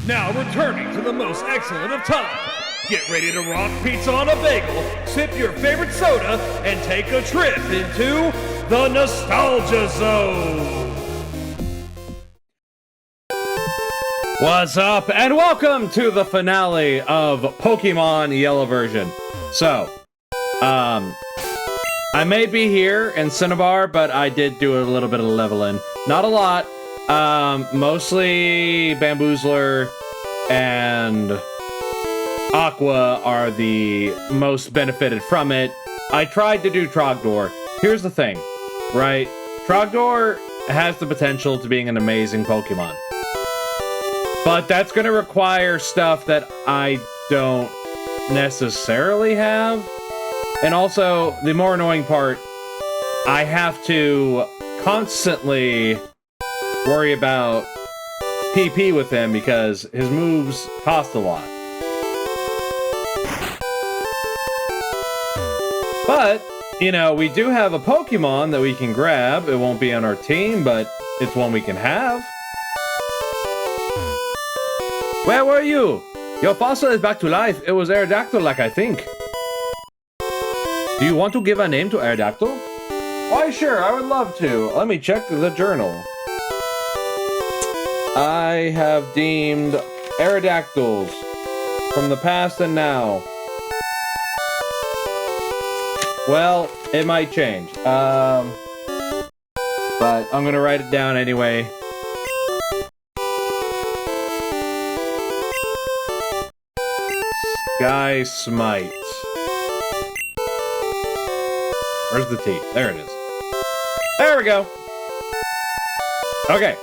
Now returning to the most excellent of time. Get ready to rock pizza on a bagel, sip your favorite soda, and take a trip into the Nostalgia Zone. What's up, and welcome to the finale of Pokemon Yellow version. So, I may be here in Cinnabar, but I did do a little bit of leveling. Not a lot. Mostly Bamboozler and Aqua are the most benefited from it. I tried to do Trogdor. Here's the thing, right? Trogdor has the potential to being an amazing Pokemon. But that's going to require stuff that I don't necessarily have. And also, the more annoying part, I have to constantly worry about PP with him because his moves cost a lot. But, you know, we do have a Pokemon that we can grab. It won't be on our team, but it's one we can have. Where were you? Your fossil is back to life. It was Aerodactyl, I think. Do you want to give a name to Aerodactyl? Why, sure, I would love to. Let me check the journal. I have deemed Aerodactyls from the past and now. Well, it might change. But I'm gonna write it down anyway. Sky Smite. Where's the T? There it is. There we go. Okay.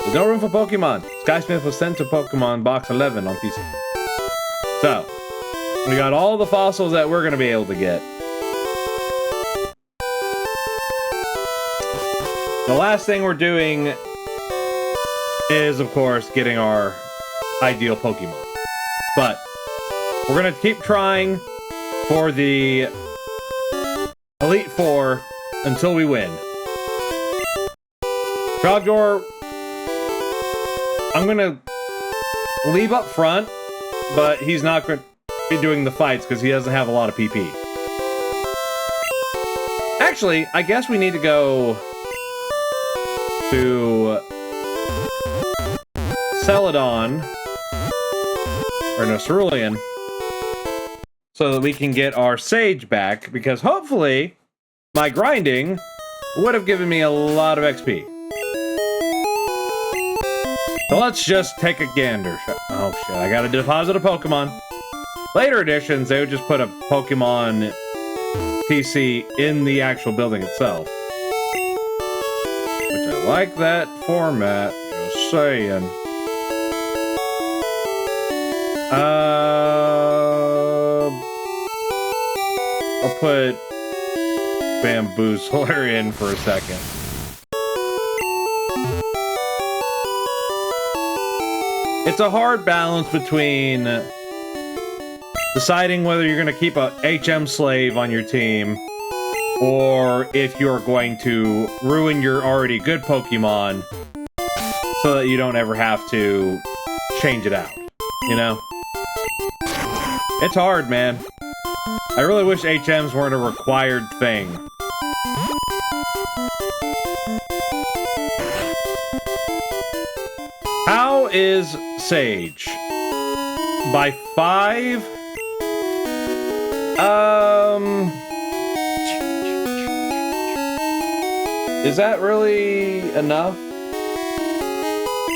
There's no room for Pokemon. Skysmith was sent to Pokemon Box 11 on PC. So, we got all the fossils that we're going to be able to get. The last thing we're doing is, of course, getting our ideal Pokemon. But, we're going to keep trying for the Elite Four until we win. Trogdor, I'm gonna leave up front, but he's not going to be doing the fights because he doesn't have a lot of PP. Actually, I guess we need to go to Celadon, or no, Cerulean, so that we can get our Sage back, because hopefully my grinding would have given me a lot of XP. So let's just take a gander. Oh shit, I gotta deposit a Pokemon. Later editions, they would just put a Pokemon PC in the actual building itself. Which I like that format, just saying. I'll put Bamboozler in for a second. It's a hard balance between deciding whether you're going to keep a HM slave on your team or if you're going to ruin your already good Pokemon so that you don't ever have to change it out, you know? It's hard, man. I really wish HMs weren't a required thing. How is Sage? By 5? Is that really enough?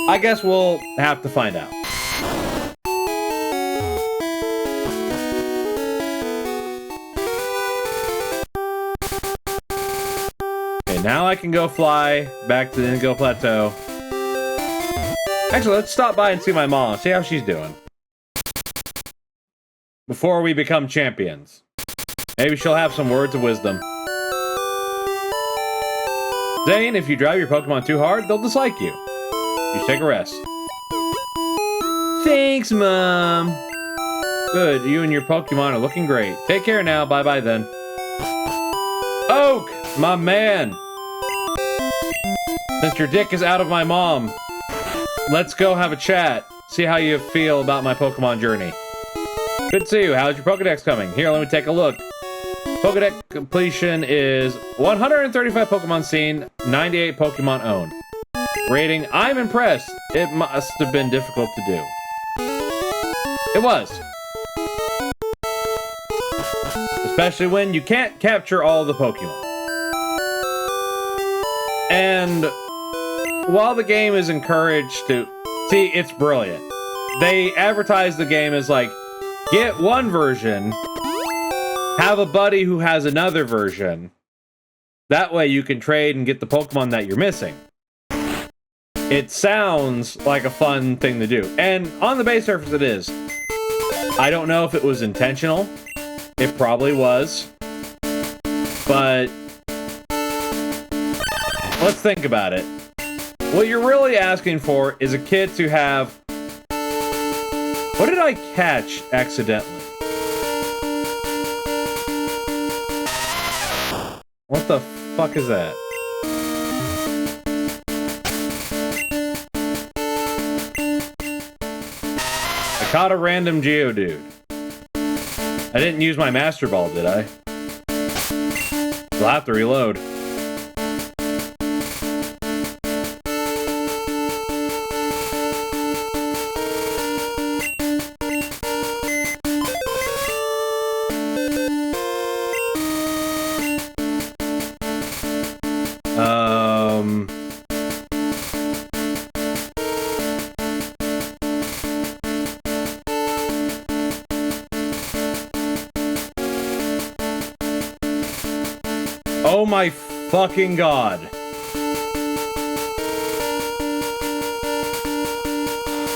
I guess we'll have to find out. Now I can go fly back to the Indigo Plateau. Actually, let's stop by and see my mom, see how she's doing. Before we become champions. Maybe she'll have some words of wisdom. Zane, if you drive your Pokemon too hard, they'll dislike you. You should take a rest. Thanks, Mom. Good, you and your Pokemon are looking great. Take care now, bye-bye then. Oak, my man. Since your dick is out of my mom, let's go have a chat. See how you feel about my Pokemon journey. Good to see you. How's your Pokedex coming? Here, let me take a look. Pokedex completion is 135 Pokemon seen, 98 Pokemon owned. Rating, I'm impressed. It must have been difficult to do. It was. Especially when you can't capture all the Pokemon. And while the game is encouraged to... See, it's brilliant. They advertise the game as like, get one version, have a buddy who has another version. That way you can trade and get the Pokemon that you're missing. It sounds like a fun thing to do. And on the base surface it is. I don't know if it was intentional. It probably was. But let's think about it. What you're really asking for is a kid to have... What did I catch accidentally? What the fuck is that? I caught a random Geodude. I didn't use my Master Ball, did I? I'll have to reload. Oh my fucking god.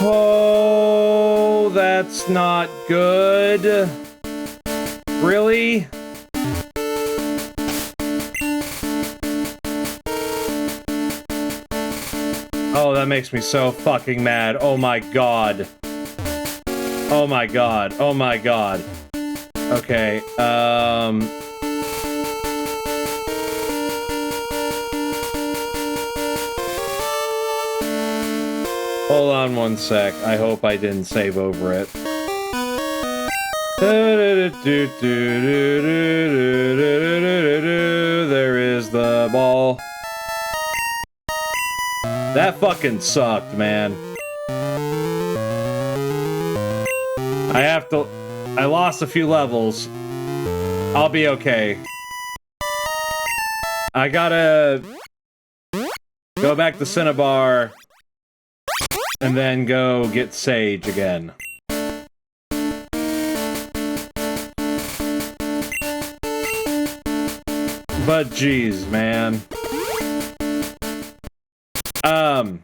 Oh, that's not good. Really? Oh, that makes me so fucking mad. Oh my god. Oh my god. Oh my god. Okay, hold on one sec. I hope I didn't save over it. There is the ball. That fucking sucked, man. I lost a few levels. I'll be okay. I gotta go back to Cinnabar and then go get Sage again. But geez, man. In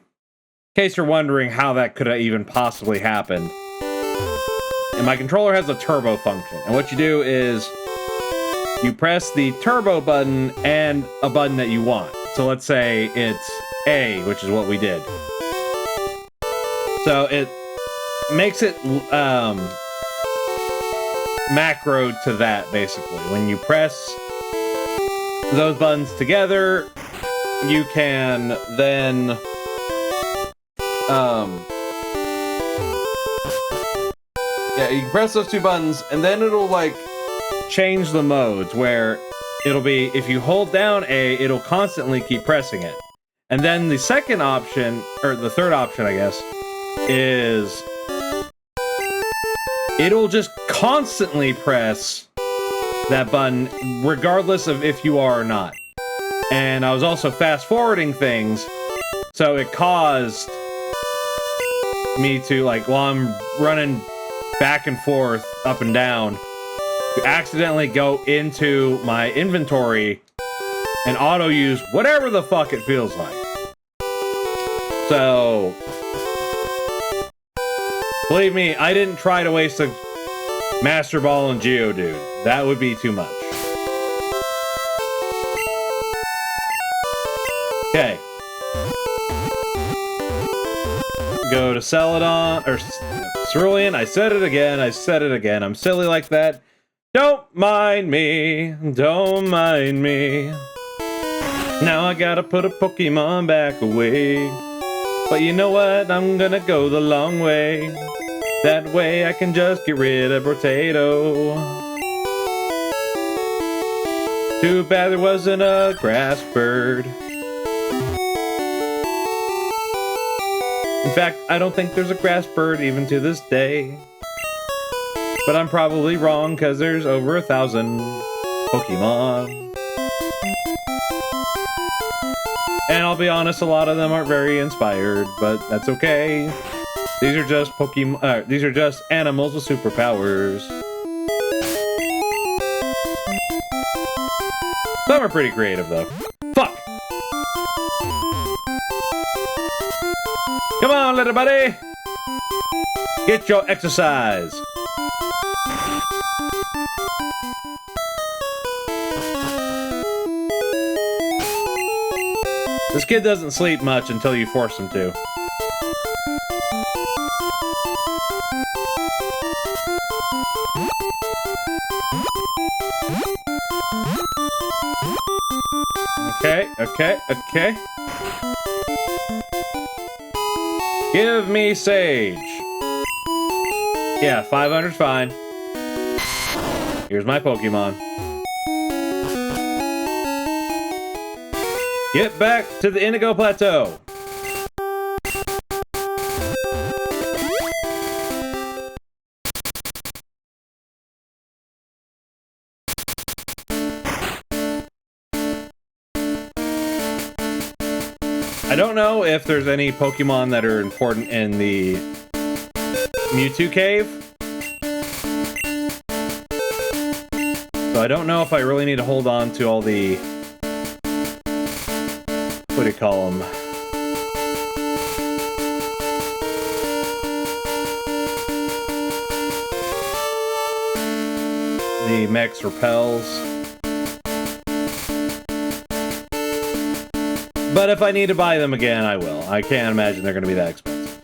case you're wondering how that could have even possibly happened. And my controller has a turbo function. And what you do is you press the turbo button and a button that you want. So let's say it's A, which is what we did. So it makes it macro to that, basically. When you press those buttons together, you can then yeah, you can press those two buttons and then it'll like change the modes where it'll be, if you hold down A, it'll constantly keep pressing it. And then the second option, or the third option, I guess, is it'll just constantly press that button regardless of if you are or not. And I was also fast forwarding things, so it caused me to, like, while I'm running back and forth, up and down, to accidentally go into my inventory and auto use whatever the fuck it feels like. So believe me, I didn't try to waste a Master Ball and Geodude. That would be too much. Okay. Go to Celadon, or Cerulean. I said it again, I'm silly like that. Don't mind me, don't mind me. Now I gotta put a Pokemon back away. But you know what? I'm gonna go the long way. That way I can just get rid of Potato. Too bad there wasn't a grass bird. In fact, I don't think there's a grass bird even to this day. But I'm probably wrong because there's over 1,000 Pokemon. And I'll be honest, a lot of them aren't very inspired, but that's okay. These are just Pokemon. These are just animals with superpowers. Some are pretty creative, though. Fuck! Come on, little buddy! Get your exercise! This kid doesn't sleep much until you force him to. Okay. Give me Sage. Yeah, 500's fine. Here's my Pokemon. Get back to the Indigo Plateau. I don't know if there's any Pokemon that are important in the Mewtwo Cave. So I don't know if I really need to hold on to all the... what do you call them? The Max Repels. But if I need to buy them again, I will. I can't imagine they're going to be that expensive.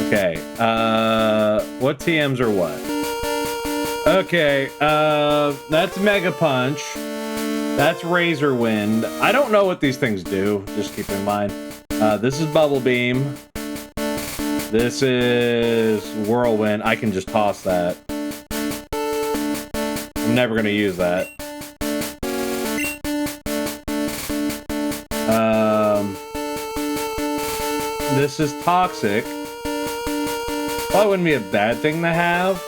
Okay, what TMs are what? Okay, that's Mega Punch. That's Razor Wind. I don't know what these things do, just keep in mind. This is Bubble Beam. This is Whirlwind. I can just toss that. I'm never going to use that. This is Toxic. Probably wouldn't be a bad thing to have.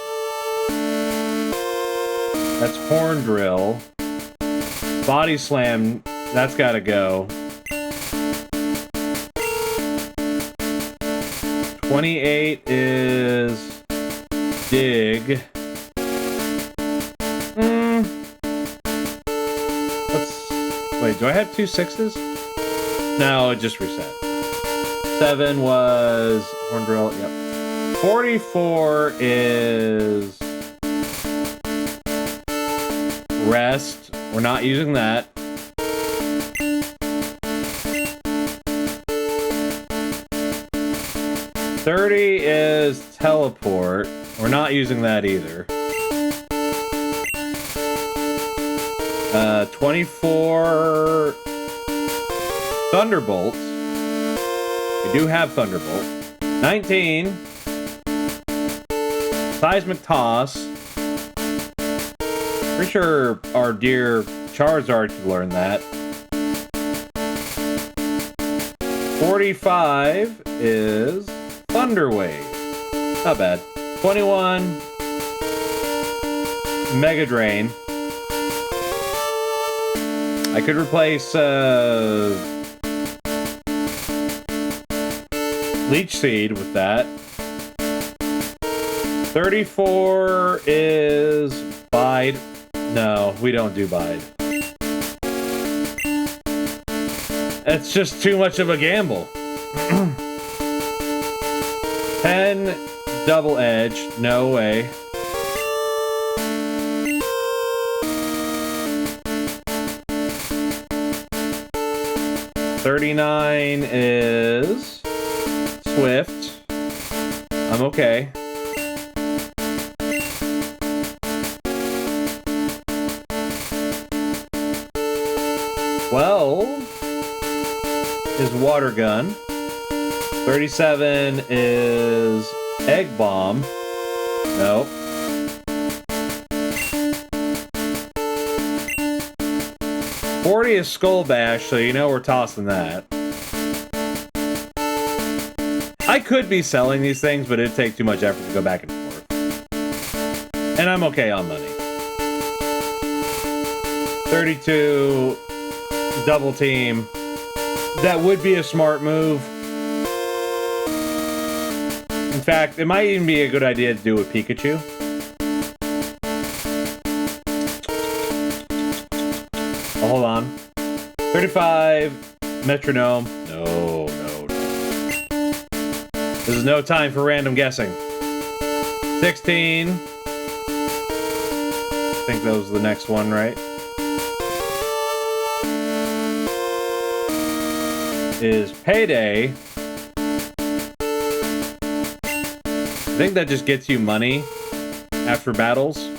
That's Horn Drill. Body Slam, that's gotta go. 28 is Dig. Wait, do I have 2 6s? No, it just reset. 7 was Horn Drill, yep. 44 is Rest. We're not using that. $30 is Teleport. We're not using that either. 24 Thunderbolt. We do have Thunderbolt. 19 Seismic Toss. Pretty sure our dear Charizard should learn that. 45 is Thunder Wave. Not bad. 21 Mega Drain. I could replace Leech Seed with that. 34 is Bide. No, we don't do Bide. That's just too much of a gamble. 10 Double Edge. No way. $39 is Swift. I'm okay. is Water Gun. 37 is Egg Bomb. Nope. 40 is Skull Bash, so you know we're tossing that. I could be selling these things, but it'd take too much effort to go back and forth. And I'm okay on money. 32, Double Team. That would be a smart move. In fact, it might even be a good idea to do with Pikachu. Oh, hold on. 35, Metronome. No. This is no time for random guessing. 16. I think that was the next one, right? Is Payday. I think that just gets you money after battles.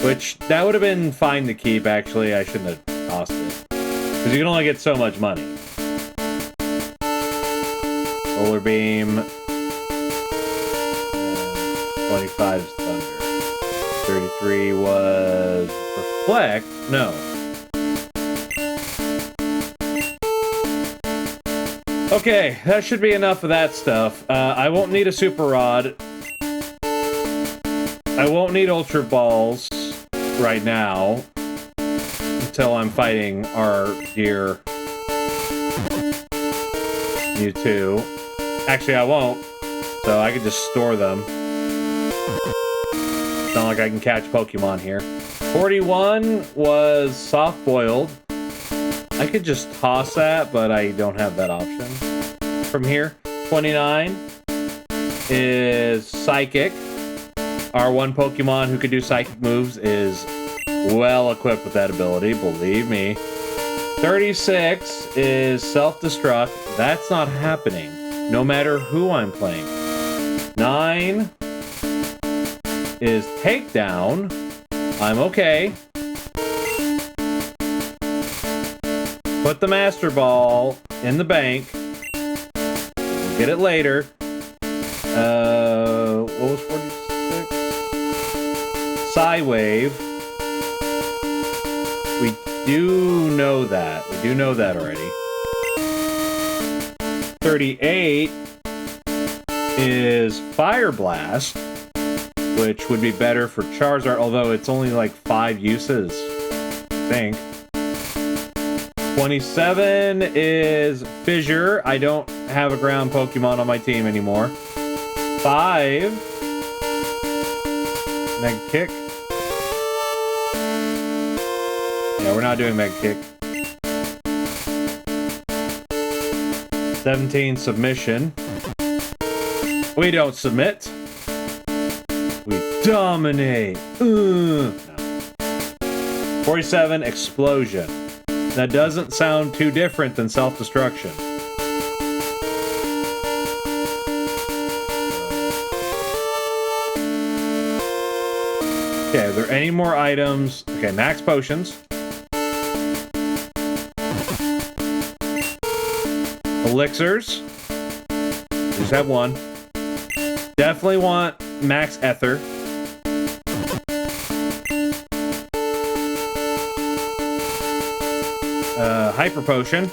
Which, that would have been fine to keep, actually. I shouldn't have tossed it. Because you can only get so much money. Solar Beam. 25 is Thunder. 33 was Reflect. No. Okay, that should be enough of that stuff. I won't need a Super Rod. I won't need Ultra Balls right now. Until I'm fighting our dear Mewtwo. Actually, I won't. So I can just store them. It's not like I can catch Pokemon here. 41 was Soft Boiled. I could just toss that, but I don't have that option from here. 29 is Psychic. Our one Pokemon who can do Psychic moves is well equipped with that ability, believe me. 36 is Self-Destruct. That's not happening, no matter who I'm playing. 9 is Takedown. I'm okay. Put the Master Ball in the bank. We'll get it later. What was 46? Psywave. We do know that. We do know that already. 38 is Fire Blast, which would be better for Charizard, although it's only like 5 uses, I think. 27 is Fissure. I don't have a ground Pokemon on my team anymore. 5. Meg Kick. Yeah, we're not doing Meg Kick. 17 Submission. We don't submit. We dominate. No. 47 Explosion. That doesn't sound too different than Self-Destruction. Okay, are there any more items? Okay, Max Potions. Elixirs. Just have one. Definitely want Max Ether. Hyper Potion.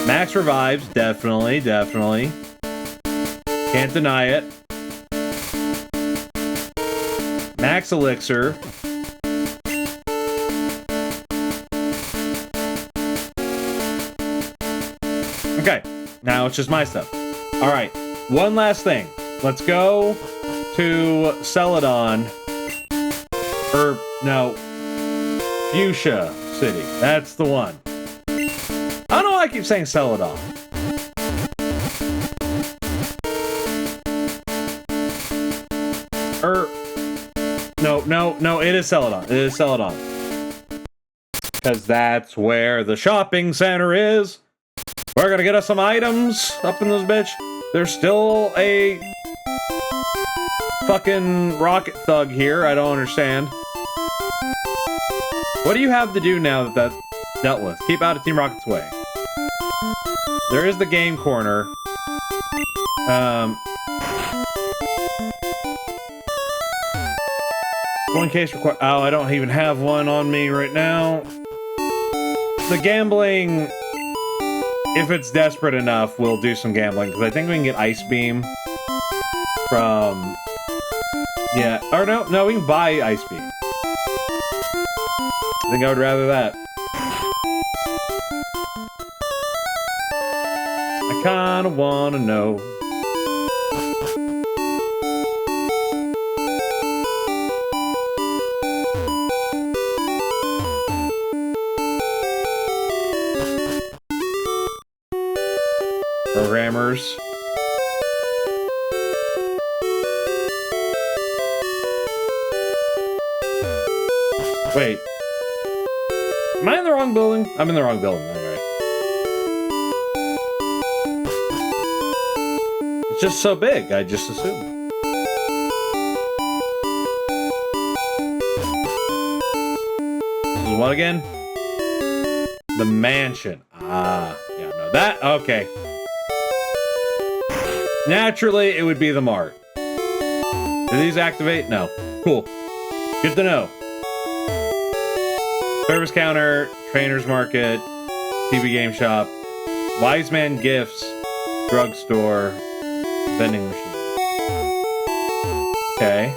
Max Revives, definitely. Can't deny it. Max Elixir. Okay, now it's just my stuff. Alright, one last thing. Let's go to Celadon. No, Fuchsia City. That's the one. I don't know why I keep saying Celadon. No, it is Celadon. It is Celadon. Because that's where the shopping center is. We're gonna get us some items up in this bitch. There's still a fucking rocket thug here. I don't understand. What do you have to do now that that's dealt with? Keep out of Team Rocket's way. There is the game corner. One case required. Oh, I don't even have one on me right now. The gambling, if it's desperate enough, we'll do some gambling, because I think we can get Ice Beam from... Yeah, or no, we can buy Ice Beam. I think I would rather that. I kinda wanna know. Programmers. Wait. Am I in the wrong building? I'm in the wrong building, alright. It's just so big, I just assumed. This is what again? The mansion. Ah, yeah, no, that, okay. Naturally, it would be the mart. Do these activate? No. Cool. Good to know. Service counter, trainer's market, TV game shop, wise man gifts, drugstore, vending machine. Okay.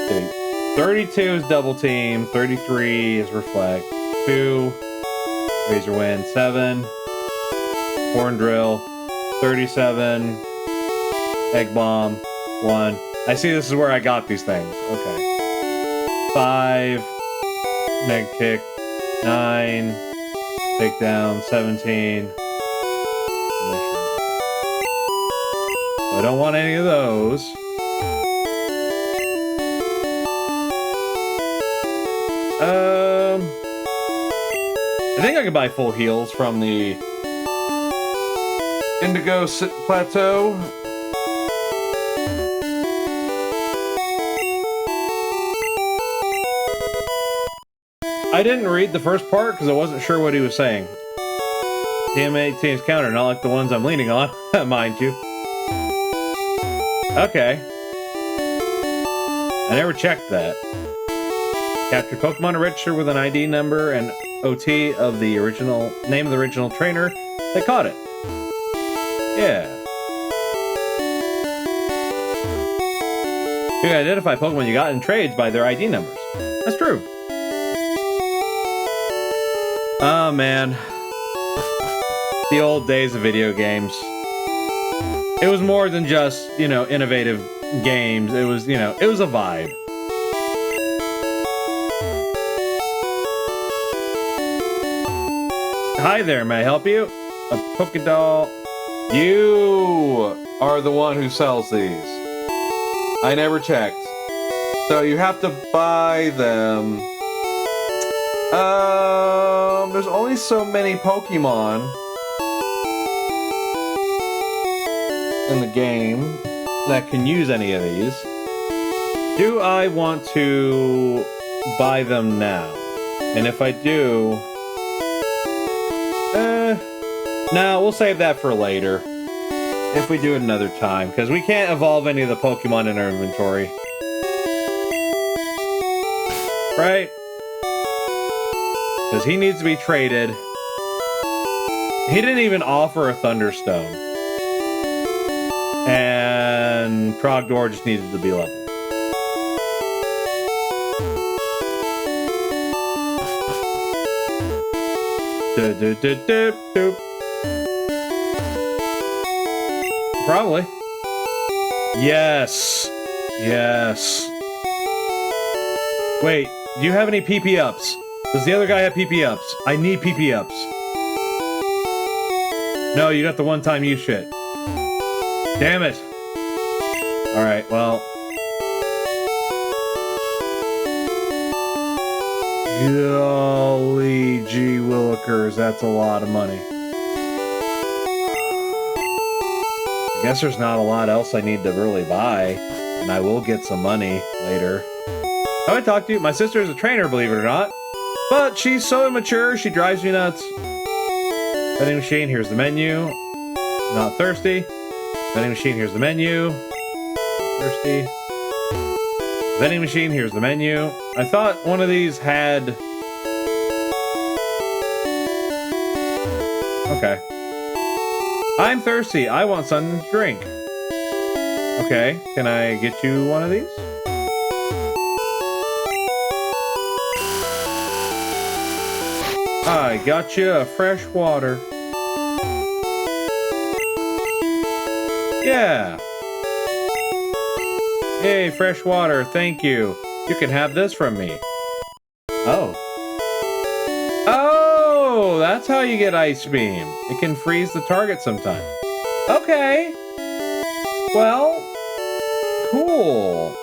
Okay. 32 is double team, 33 is reflect, 2, razor wind, 7, horn drill, 37, egg bomb, 1. I see this is where I got these things. Okay. 5, neg kick, 9, takedown, 17. I don't want any of those. I think I can buy full heals from the Indigo Plateau. I didn't read the first part because I wasn't sure what he was saying. TM8 team's counter, not like the ones I'm leaning on, mind you. Okay. I never checked that. Capture Pokemon to register with an ID number and OT of the original name of the original trainer that caught it. Yeah. You can identify Pokemon you got in trades by their ID numbers. That's true. Oh man. The old days of video games. It was more than just, you know, innovative games. It was, you know, it was a vibe. Hi there, may I help you? A Pokédoll. You are the one who sells these. I never checked. So you have to buy them. There's only so many Pokemon in the game that can use any of these. Do I want to buy them now? And if I do... no, we'll save that for later. If we do it another time, because we can't evolve any of the Pokemon in our inventory. Right? Because he needs to be traded. He didn't even offer a Thunderstone. And Trogdor just needed to be leveled. Probably. Yes. Yes. Wait, do you have any PP ups? Does the other guy have PP ups? I need PP ups. No, you got the one-time use shit. Damn it. Alright, well. Golly gee willikers, that's a lot of money. Guess there's not a lot else I need to really buy, and I will get some money later. Have I talked to you? My sister is a trainer, believe it or not. But she's so immature, she drives me nuts. Vending machine, here's the menu. Not thirsty. Vending machine, here's the menu. Thirsty. Vending machine, here's the menu. I thought one of these had... Okay. I'm thirsty. I want something to drink. Okay, can I get you one of these? I got you a fresh water. Yeah. Hey, fresh water, thank you. You can have this from me. Oh. Oh, that's how you get Ice Beam. It can freeze the target sometimes. Okay. Well, cool.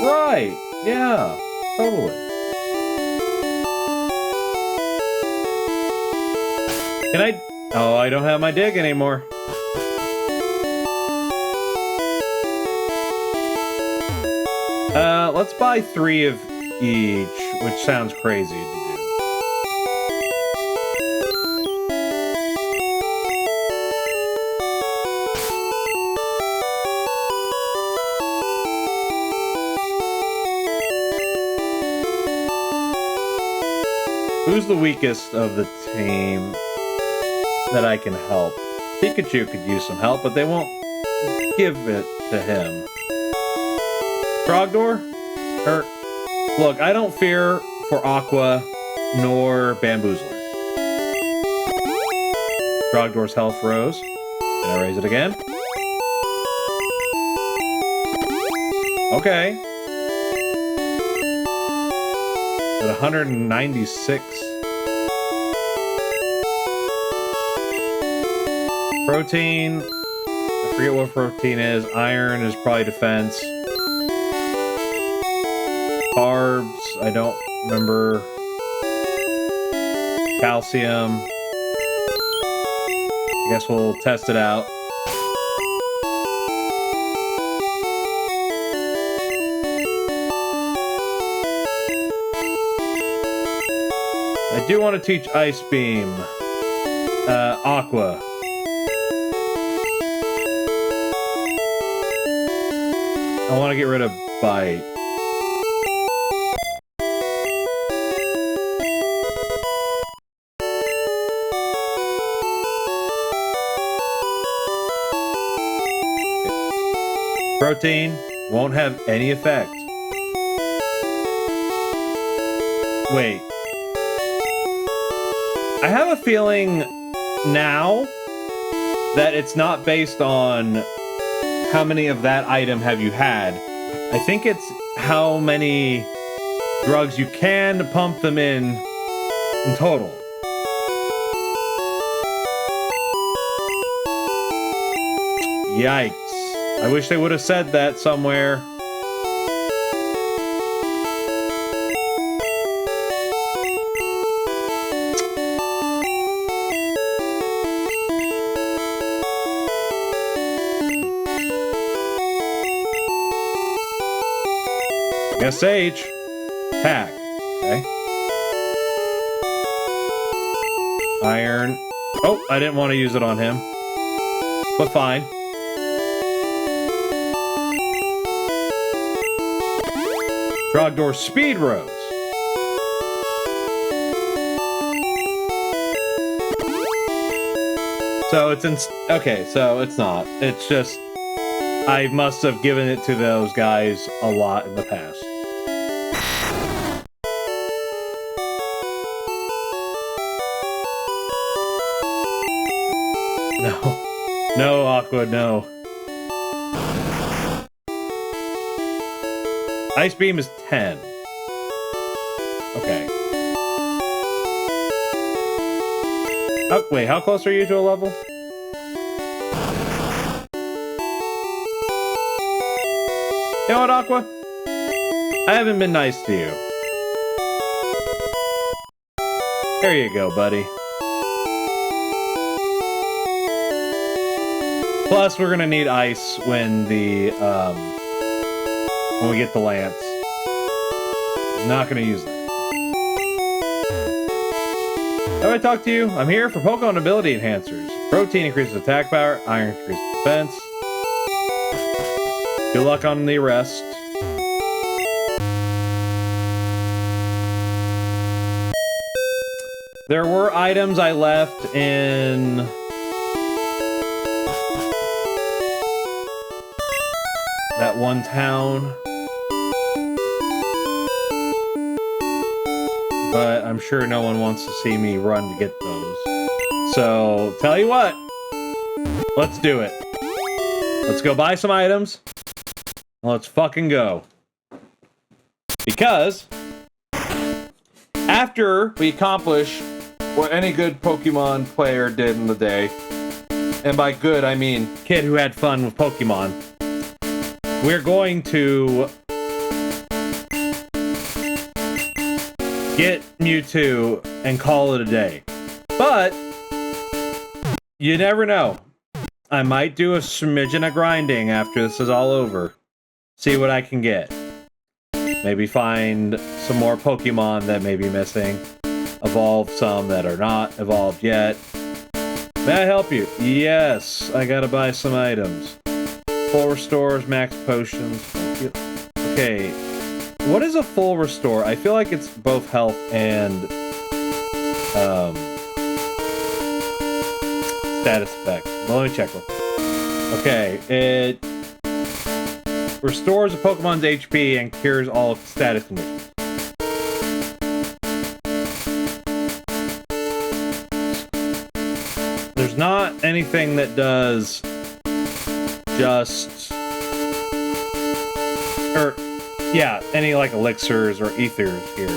Right. Yeah, totally. Can I? Oh, I don't have my dig anymore. Let's buy 3 of each, which sounds crazy to do. Who's the weakest of the team that I can help? Pikachu could use some help, but they won't give it to him. Frogdor? Look, I don't fear for Aqua nor Bamboozler. Frogdor's health rose. Can I raise it again? Okay. At 196. Protein. I forget what protein is. Iron is probably defense. Carbs, I don't remember. Calcium. I guess we'll test it out. I do want to teach Ice Beam. Aqua. I want to get rid of Bite. Protein won't have any effect. Wait. I have a feeling now that it's not based on how many of that item have you had. I think it's how many drugs you can pump them in total. Yikes. I wish they would have said that somewhere. SH. Attack. Okay. Iron. Oh, I didn't want to use it on him. But fine. Frogdor Speed Rose. So it's in... Okay, so it's not. It's just... I must have given it to those guys a lot in the past. No. No, Aqua, no. Ice Beam is 10. Okay. Oh, wait, how close are you to a level? You know what, Aqua? I haven't been nice to you. There you go, buddy. Plus, we're gonna need ice when we get the lance. Not gonna use that. Have I talked to you? I'm here for Pokemon ability enhancers. Protein increases attack power, iron increases defense. Good luck on the rest. There were items I left in that one town, but I'm sure no one wants to see me run to get those. So, tell you what, let's do it. Let's go buy some items. Let's fucking go. Because after we accomplish what any good Pokemon player did in the day, and by good I mean kid who had fun with Pokemon, we're going to get Mewtwo and call it a day. But you never know. I might do a smidgen of grinding after this is all over. See what I can get. Maybe find some more Pokemon that may be missing. Evolve some that are not evolved yet. May I help you? Yes, I gotta buy some items. Full restores, max potions. Okay, what is a full restore? I feel like it's both health and status effect. Well, let me check real quick. Okay, it restores a Pokemon's HP and cures all status conditions. There's not anything that does just, or yeah, any like elixirs or ethers here.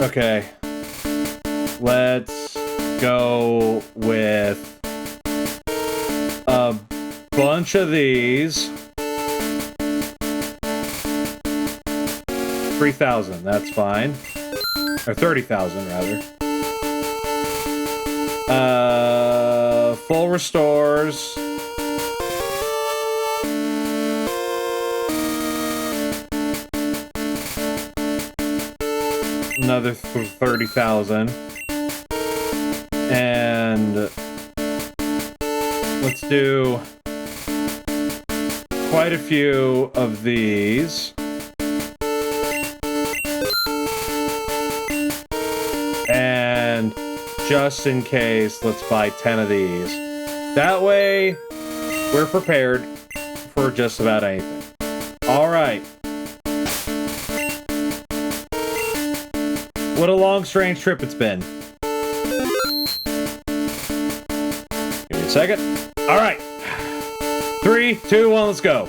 Okay, let's go with a bunch of these. 3,000, that's fine. Or 30,000 rather. Full restores. Another 30,000. And let's do quite a few of these. And just in case, let's buy 10 of these. That way, we're prepared for just about anything. All right. What a long, strange trip it's been. Give me a second. All right. 3, 2, 1, let's go.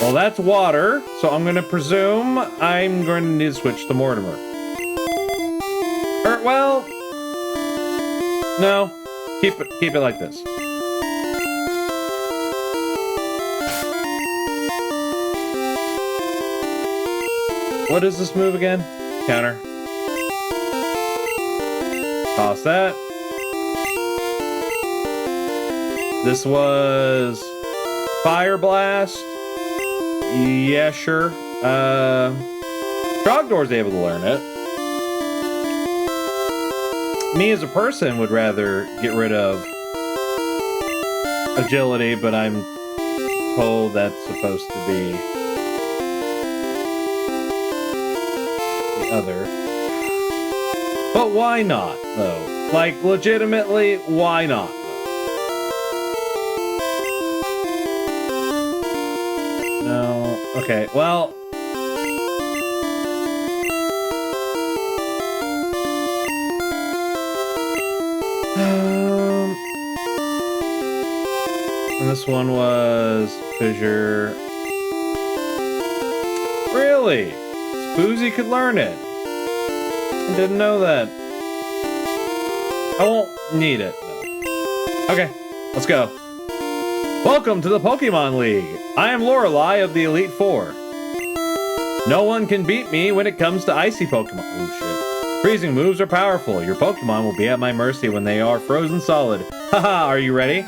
Well, that's water, so I'm going to presume I'm going to need to switch to Mortimer. Or, well, no. Keep it like this. What is this move again? Counter. Toss that. This was Fire Blast. Yeah, sure. Trogdor's able to learn it. Me as a person would rather get rid of agility, but I'm told that's supposed to be the other. But why not, though? Like, legitimately, why not? No. Okay, well... and this one was Fissure. Really? Spoozy could learn it. I didn't know that. I won't need it, though. Okay, let's go. Welcome to the Pokemon League. I am Lorelei of the Elite Four. No one can beat me when it comes to icy Pokemon. Oh, shit. Freezing moves are powerful. Your Pokemon will be at my mercy when they are frozen solid. Haha, are you ready?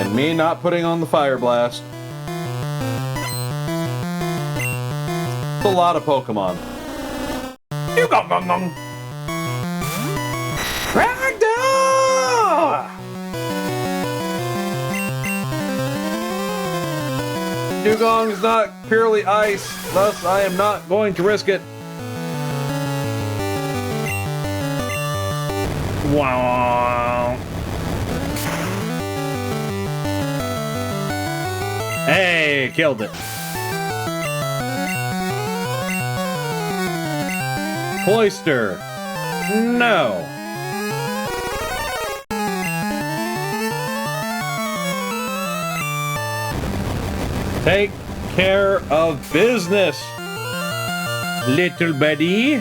And me not putting on the Fire Blast. It's a lot of Pokemon. Ragdoll! Dugong is not purely ice, thus I am not going to risk it. Wow. Hey, killed it. Cloyster. No. Take care of business, little buddy.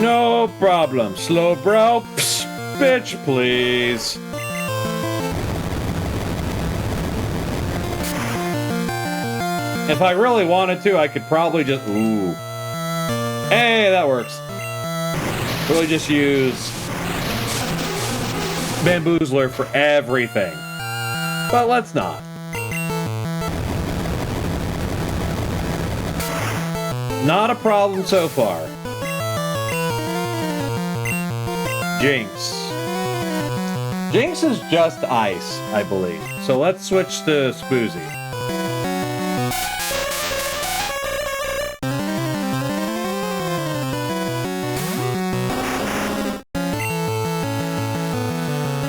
No problem. Slowbro. Psst, bitch, please. If I really wanted to, I could probably just... Ooh. Hey, that works. Really just use Bamboozler for everything. But let's not. Not a problem so far. Jinx. Jinx is just ice, I believe. So let's switch to Spoozy.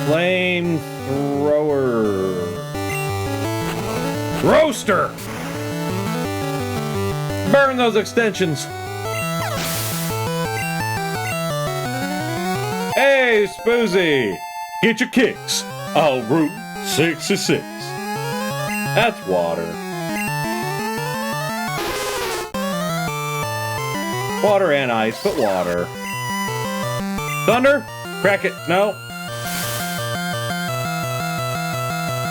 Flamethrower. Roaster! Burn those extensions! Hey, Spoozy! Get your kicks! I'll Route 66. That's water. Water and ice, but water. Thunder? Crack it. No.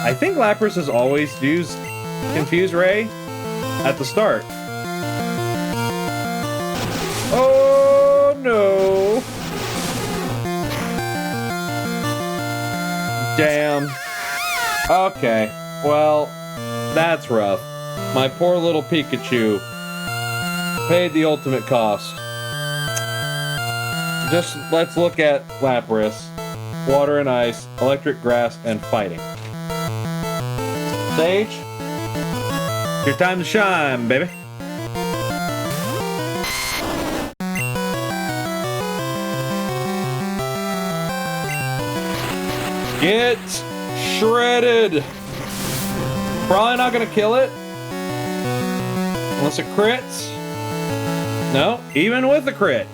I think Lapras has always used Confuse Ray at the start. Oh no! Damn. Okay, well, that's rough. My poor little Pikachu paid the ultimate cost. Just let's look at Lapras. Water and ice, electric grass, and fighting. Sage, your time to shine, baby. Get shredded. Probably not gonna kill it. Unless it crits. No, even with a crit.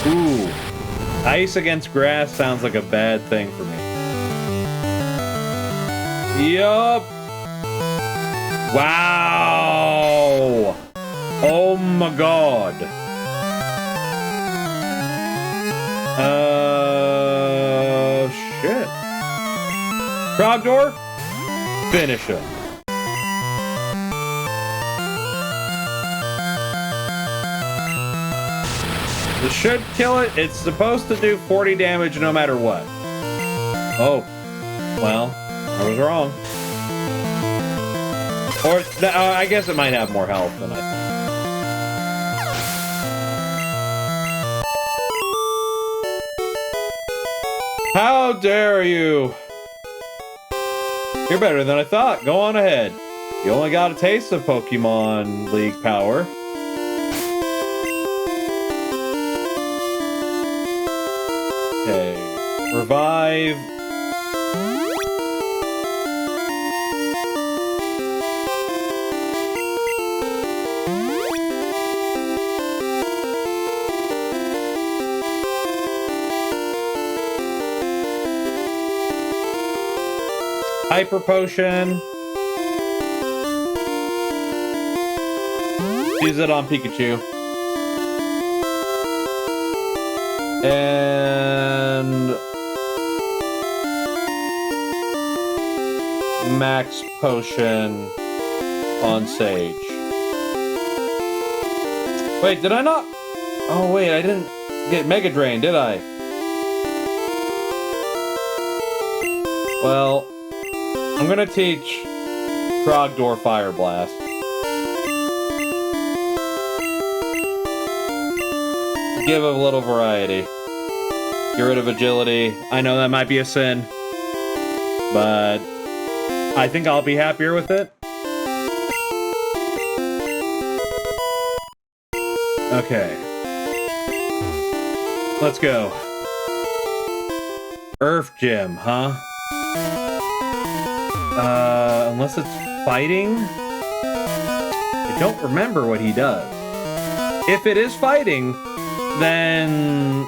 Ooh. Ice against grass sounds like a bad thing for me. Yup. Wow. Oh my god. Shit. Trogdor? Finish him. This should kill it. It's supposed to do 40 damage no matter what. Oh. Well, I was wrong. Or, I guess it might have more health than I think. How dare you? You're better than I thought. Go on ahead. You only got a taste of Pokemon League power. Okay. Revive. Hyper Potion. Use it on Pikachu. And Max Potion on Sage. Wait, did I not? Oh, wait, I didn't get Mega Drain, did I? Well, I'm gonna teach Trogdor Fire Blast. Give a little variety. Get rid of agility. I know that might be a sin, but I think I'll be happier with it. Okay. Let's go. Earth Gym, huh? Unless it's fighting? I don't remember what he does. If it is fighting, then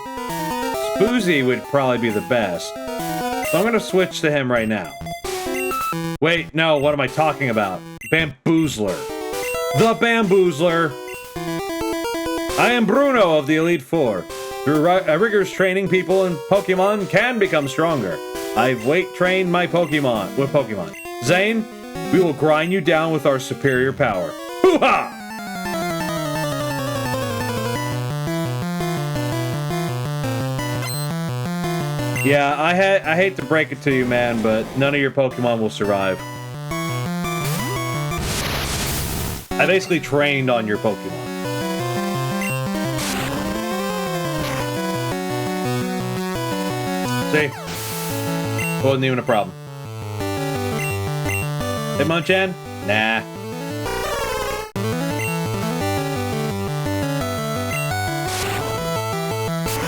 Spoozy would probably be the best. So I'm gonna switch to him right now. Wait, no, what am I talking about? Bamboozler. The Bamboozler! I am Bruno of the Elite Four. Through rigorous training, people in Pokemon can become stronger. I've weight trained my Pokemon with Pokemon. Zane, we will grind you down with our superior power. Hoo-ha! Yeah, I hate to break it to you, man, but none of your Pokemon will survive. I basically trained on your Pokemon. See? Wasn't even a problem. Hitmonchan? Nah.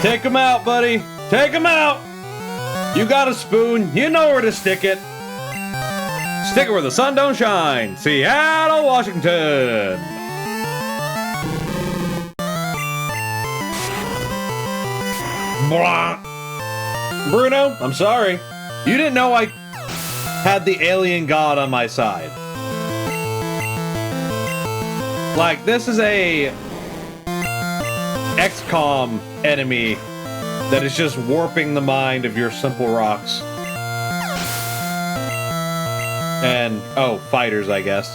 Take him out, buddy! Take him out! You got a spoon, you know where to stick it. Stick it where the sun don't shine. Seattle, Washington. Blah. Bruno, I'm sorry. You didn't know I had the alien god on my side. Like, this is a XCOM enemy that is just warping the mind of your simple rocks. And, oh, fighters, I guess.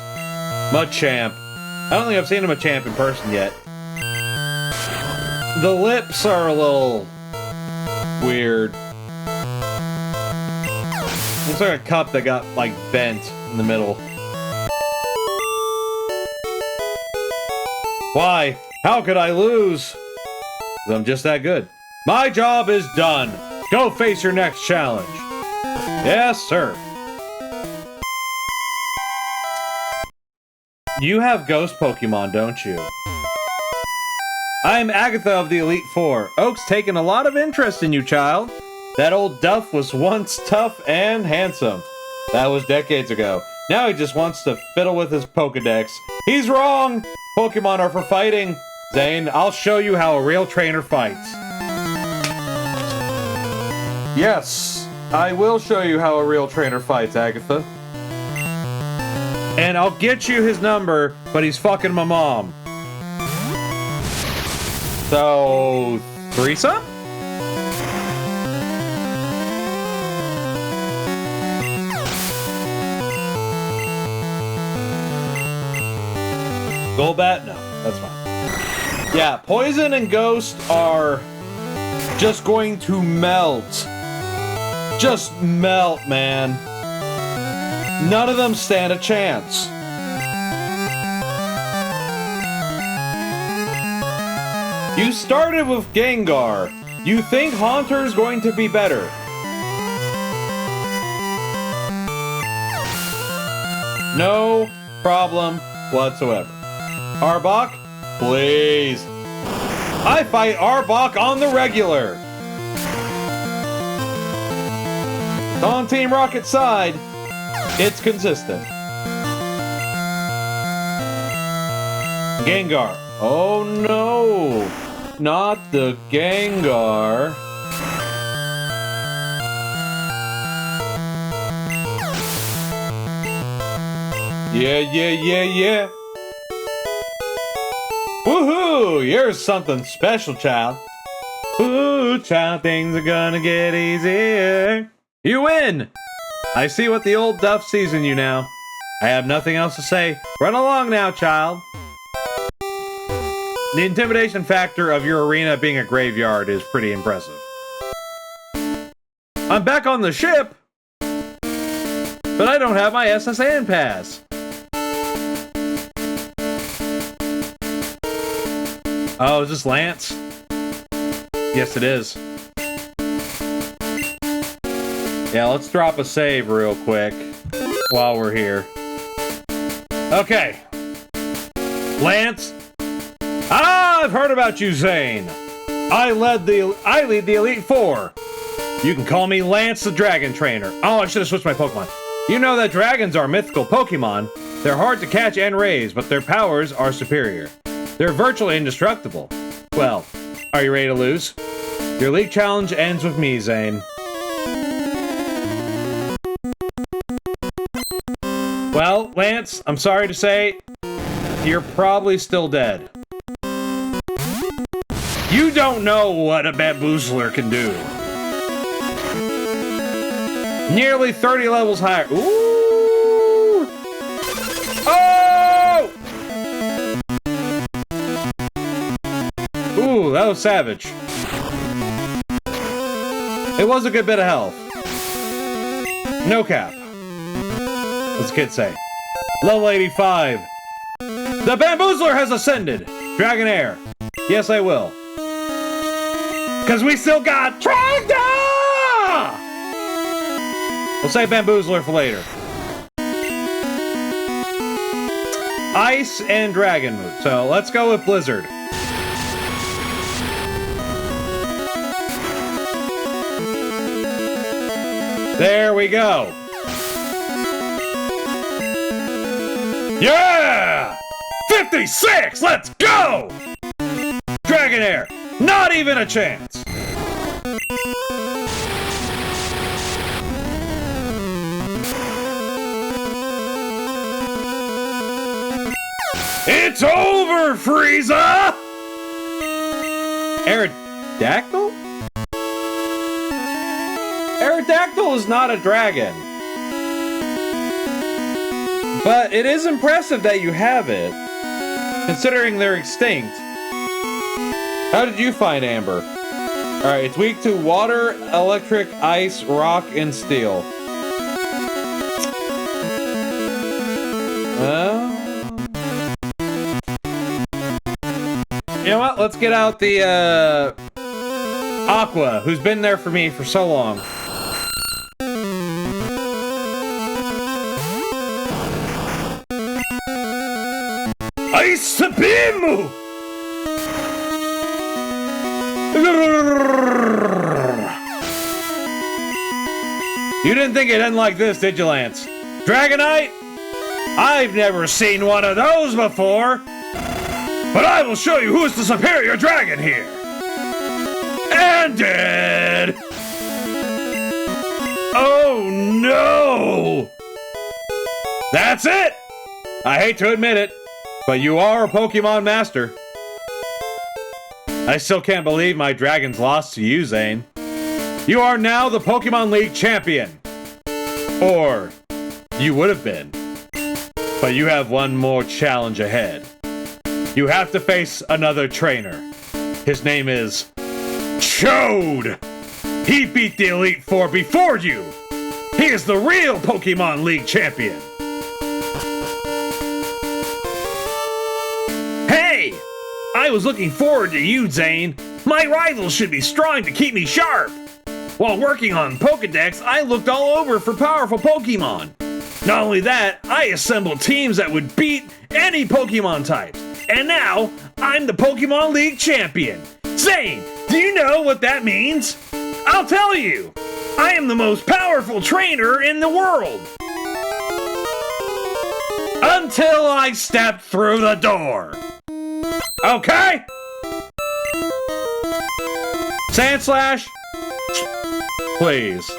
Machamp. I don't think I've seen a Machamp in person yet. The lips are a little weird. Looks like a cup that got, like, bent in the middle. Why? How could I lose? 'Cause I'm just that good. My job is done. Go face your next challenge. Yes, sir. You have ghost Pokemon, don't you? I'm Agatha of the Elite Four. Oak's taken a lot of interest in you, child. That old Duff was once tough and handsome. That was decades ago. Now he just wants to fiddle with his Pokedex. He's wrong! Pokemon are for fighting. Zane, I'll show you how a real trainer fights. Yes, I will show you how a real trainer fights, Agatha. And I'll get you his number, but he's fucking my mom. So, threesome? Golbat? No, that's fine. Yeah, Poison and Ghost are just going to melt. Just melt, man. None of them stand a chance. You started with Gengar. You think Haunter's going to be better. No problem whatsoever. Arbok? Please. I fight Arbok on the regular. On Team Rocket's side, it's consistent. Gengar. Oh no. Not the Gengar. Yeah. Woohoo! You're something special, child. Ooh, child, things are gonna get easier. You win! I see what the old Duff sees in you now. I have nothing else to say. Run along now, child. The intimidation factor of your arena being a graveyard is pretty impressive. I'm back on the ship, but I don't have my SSN pass. Oh, is this Lance? Yes, it is. Yeah, let's drop a save real quick while we're here. Okay. Lance. I've heard about you, Zane. I lead the Elite Four. You can call me Lance the Dragon Trainer. Oh, I should have switched my Pokemon. You know that dragons are mythical Pokemon. They're hard to catch and raise, but their powers are superior. They're virtually indestructible. Well, are you ready to lose? Your league challenge ends with me, Zane. Well, Lance, I'm sorry to say, you're probably still dead. You don't know what a Bamboozler can do. Nearly 30 levels higher. Ooh! Oh! Ooh, that was savage. It was a good bit of health. No cap. What's the kid say? Level 85. The Bamboozler has ascended. Dragonair. Yes, I will. Because we still got Tractor! We'll say Bamboozler for later. Ice and Dragon move. So let's go with Blizzard. There we go. Yeah! 56! Let's go! Dragonair! Not even a chance! It's over, Frieza! Aerodactyl? Aerodactyl is not a dragon. But it is impressive that you have it, considering they're extinct. How did you find Amber? Alright, it's weak to water, electric, ice, rock, and steel. You know what? Let's get out the, Aqua, who's been there for me for so long. Ice Beam! You didn't think it'd end like this, did you, Lance? Dragonite? I've never seen one of those before! But I will show you who's the superior dragon here! And dead! Oh no! That's it! I hate to admit it, but you are a Pokemon master. I still can't believe my dragons lost to you, Zane. You are now the Pokemon League champion. Or, you would have been. But you have one more challenge ahead. You have to face another trainer. His name is Chode. He beat the Elite Four before you. He is the real Pokemon League champion. Hey! I was looking forward to you, Zane. My rivals should be strong to keep me sharp. While working on Pokedex, I looked all over for powerful Pokemon. Not only that, I assembled teams that would beat any Pokemon types. And now, I'm the Pokemon League champion. Zane, do you know what that means? I'll tell you. I am the most powerful trainer in the world. Until I step through the door. Okay? Sandslash, please.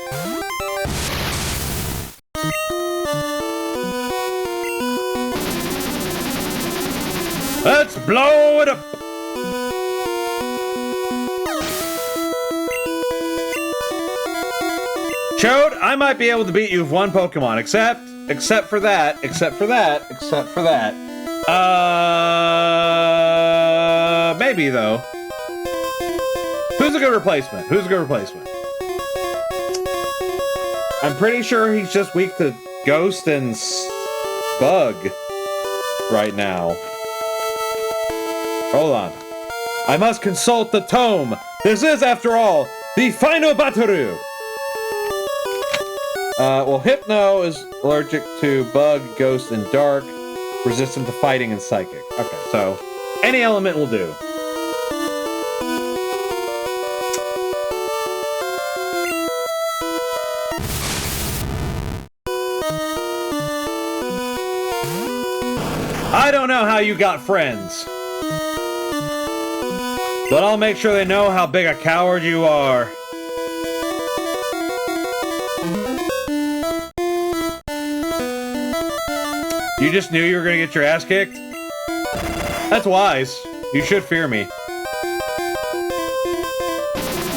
Let's blow it up. Chode, I might be able to beat you with one Pokemon, except for that. maybe, though. Who's a good replacement? Who's a good replacement? I'm pretty sure he's just weak to Ghost and Bug right now. Hold on. I must consult the tome. This is, after all, the final Bataru. Well, Hypno is allergic to Bug, Ghost, and Dark. Resistant to fighting and psychic. Okay, so any element will do. I don't know how you got friends, but I'll make sure they know how big a coward you are. You just knew you were gonna get your ass kicked? That's wise. You should fear me.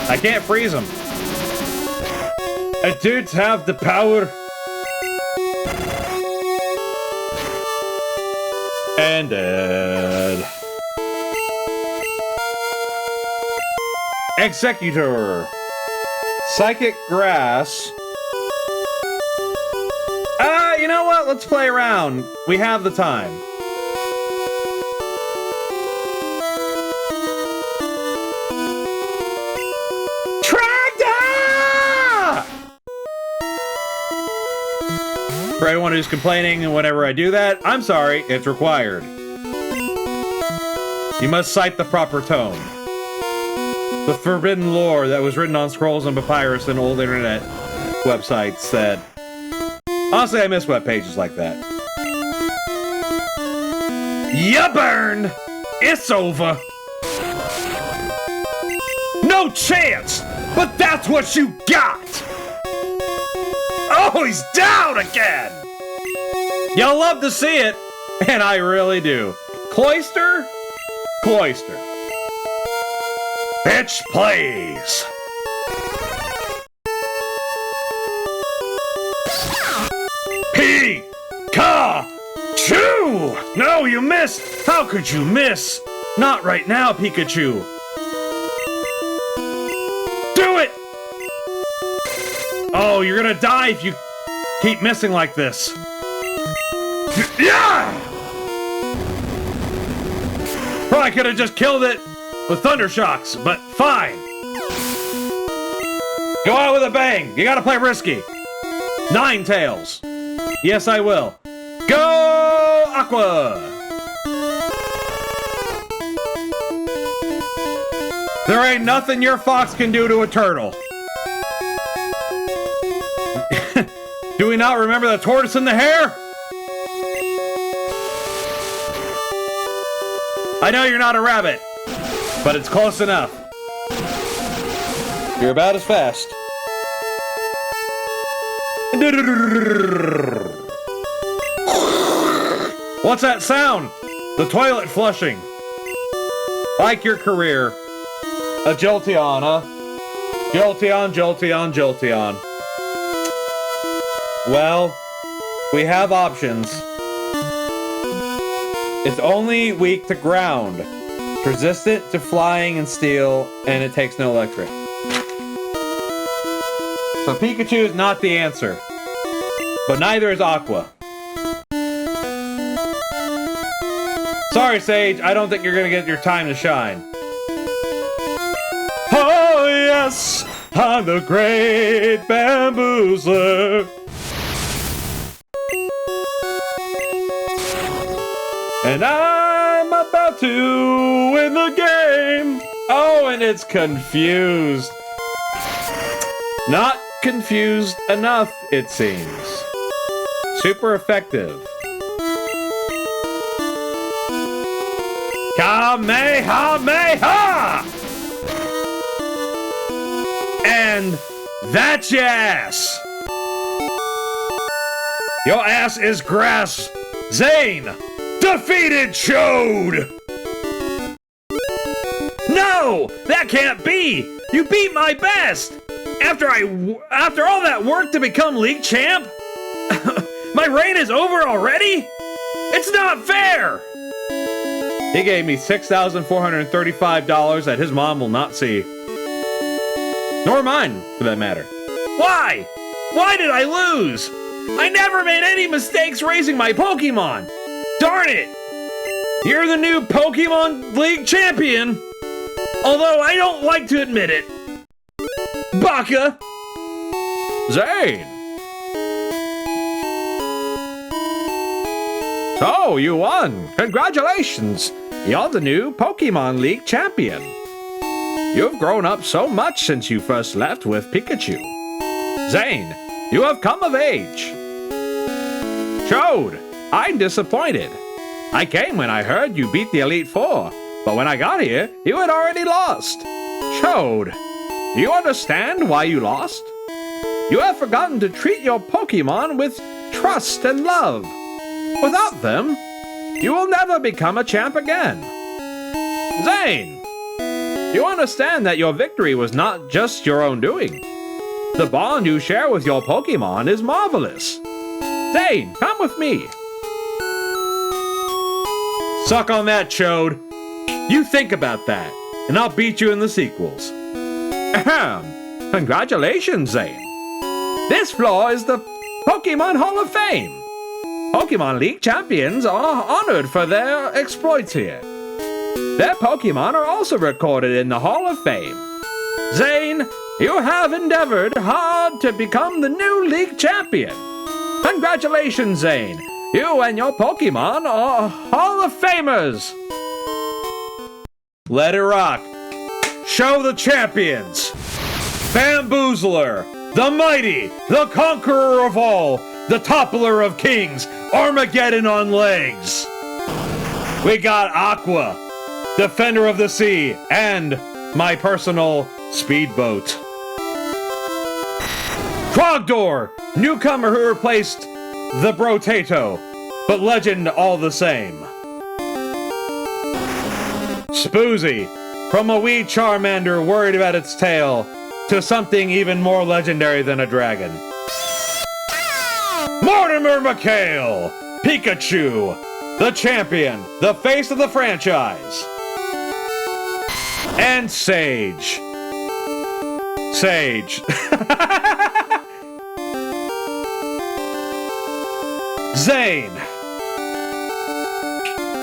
I can't freeze him. I don't have the power. And dead. Executor. Psychic Grass. You know what? Let's play around. We have the time. Tractor! For anyone who's complaining and whenever I do that, I'm sorry, it's required. You must cite the proper tome. The forbidden lore that was written on scrolls and papyrus and old internet websites that... Honestly, I miss web pages like that. You burned! It's over! No chance! But that's what you got! Oh, he's down again! Y'all love to see it, and I really do. Cloister? Cloister. Bitch, please! Pikachu! No, you missed! How could you miss? Not right now, Pikachu. Do it! Oh, you're gonna die if you keep missing like this. Yeah! Probably could have just killed it with Thunder Shocks, but fine. Go out with a bang. You gotta play risky. Ninetales. Yes, I will. Go, Aqua! There ain't nothing your fox can do to a turtle. Do we not remember the tortoise and the hare? I know you're not a rabbit, but it's close enough. You're about as fast. What's that sound? The toilet flushing. Like your career. A Jolteon, huh? Jolteon, Jolteon, Jolteon. Well, we have options. It's only weak to ground. It's resistant to flying and steel, and it takes no electric. So Pikachu is not the answer. But neither is Aqua. Sorry, Sage, I don't think you're gonna get your time to shine. Oh yes, I'm the great bamboozler. And I'm about to win the game. Oh, and it's confused. Not confused enough, it seems. Super effective. Kamehameha! And that's your ass. Your ass is grass. Zane defeated Chode. No, that can't be. You beat my best. After all that work to become league champ? My reign is over already? It's not fair! He gave me $6,435 that his mom will not see. Nor mine, for that matter. Why? Why did I lose? I never made any mistakes raising my Pokemon. Darn it! You're the new Pokemon League champion. Although I don't like to admit it. Baka! Zane! So, you won! Congratulations! You're the new Pokemon League champion. You've grown up so much since you first left with Pikachu. Zane, you have come of age. Chode, I'm disappointed. I came when I heard you beat the Elite Four, but when I got here, you had already lost. Chode, do you understand why you lost? You have forgotten to treat your Pokemon with trust and love. Without them, you will never become a champ again. Zane, you understand that your victory was not just your own doing. The bond you share with your Pokemon is marvelous. Zane, come with me. Suck on that, Chode. You think about that, and I'll beat you in the sequels. Ahem. Congratulations, Zane. This floor is the Pokemon Hall of Fame. Pokemon League champions are honored for their exploits here. Their Pokemon are also recorded in the Hall of Fame. Zane, you have endeavored hard to become the new League champion. Congratulations, Zane. You and your Pokemon are Hall of Famers. Let it rock. Show the champions. Bamboozler, the mighty, the conqueror of all, the toppler of kings, Armageddon on legs. We got Aqua, defender of the sea, and my personal speedboat. Trogdor, newcomer who replaced the Brotato, but legend all the same. Spoozy, from a wee Charmander worried about its tail, to something even more legendary than a dragon. Mortimer McHale, Pikachu, the champion, the face of the franchise. And Sage. Sage. Zane.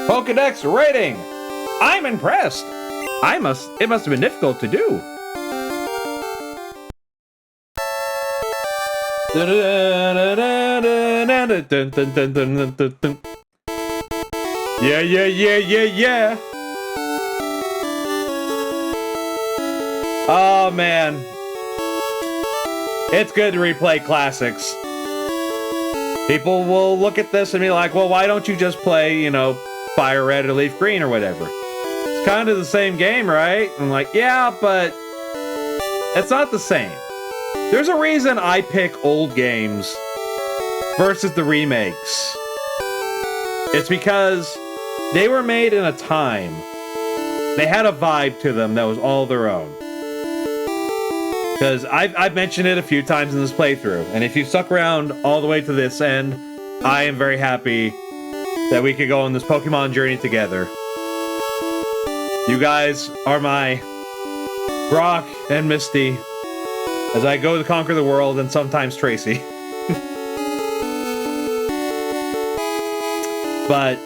Pokedex rating. I'm impressed. It must have been difficult to do. Yeah. Oh, man. It's good to replay classics. People will look at this and be like, well, why don't you just play, Fire Red or Leaf Green or whatever? It's kind of the same game, right? I'm like, yeah, but it's not the same. There's a reason I pick old games versus the remakes. It's because they were made in a time. They had a vibe to them that was all their own. Because I've mentioned it a few times in this playthrough, and if you stuck around all the way to this end, I am very happy that we could go on this Pokemon journey together. You guys are my Brock and Misty as I go to conquer the world, and sometimes Tracy. But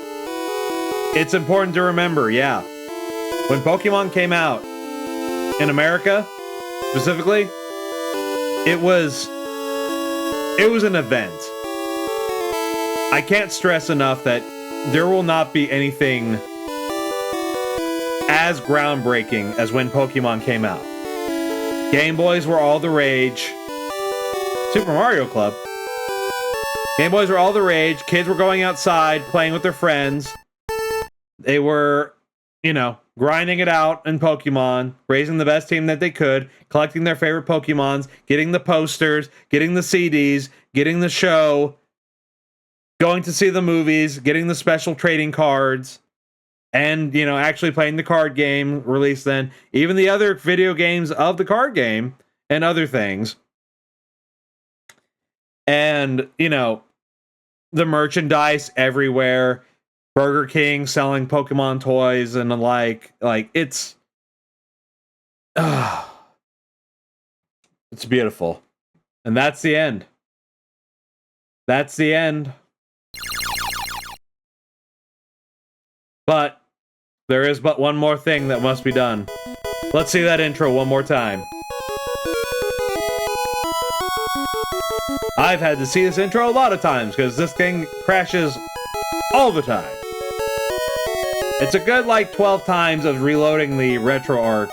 it's important to remember, yeah, when Pokemon came out in America, specifically, it was an event. I can't stress enough that there will not be anything as groundbreaking as when Pokemon came out. Game Boys were all the rage. Super Mario Club. Game Boys were all the rage. Kids were going outside, playing with their friends. They were, grinding it out in Pokemon, raising the best team that they could, collecting their favorite Pokemons, getting the posters, getting the CDs, getting the show, going to see the movies, getting the special trading cards, and, actually playing the card game released then. Even the other video games of the card game and other things. And, the merchandise everywhere. Burger King selling Pokemon toys and the like it's it's beautiful. And that's the end. That's the end. But there is but one more thing that must be done. Let's see that intro one more time. I've had to see this intro a lot of times because this thing crashes all the time. It's a good like 12 times of reloading the RetroArch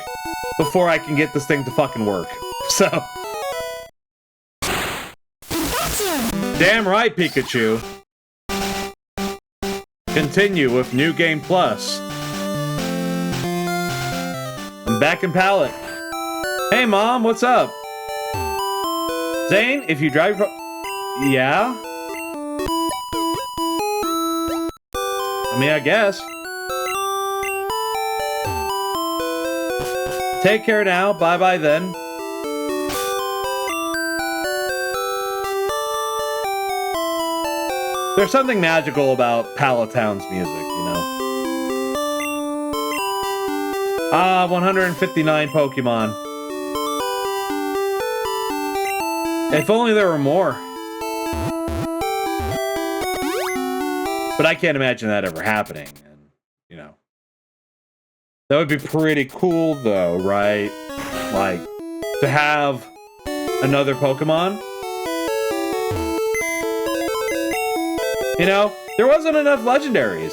before I can get this thing to fucking work. So damn right, Pikachu. Continue with New Game Plus. I'm back in Pallet. Hey Mom, what's up? Zane, if you drive... Yeah? I mean, I guess. Take care now. Bye-bye then. There's something magical about Pallet Town's music, you know? 159 Pokemon. If only there were more. But I can't imagine that ever happening. And, you know. That would be pretty cool, though, right? Like, to have another Pokemon. You know, there wasn't enough legendaries.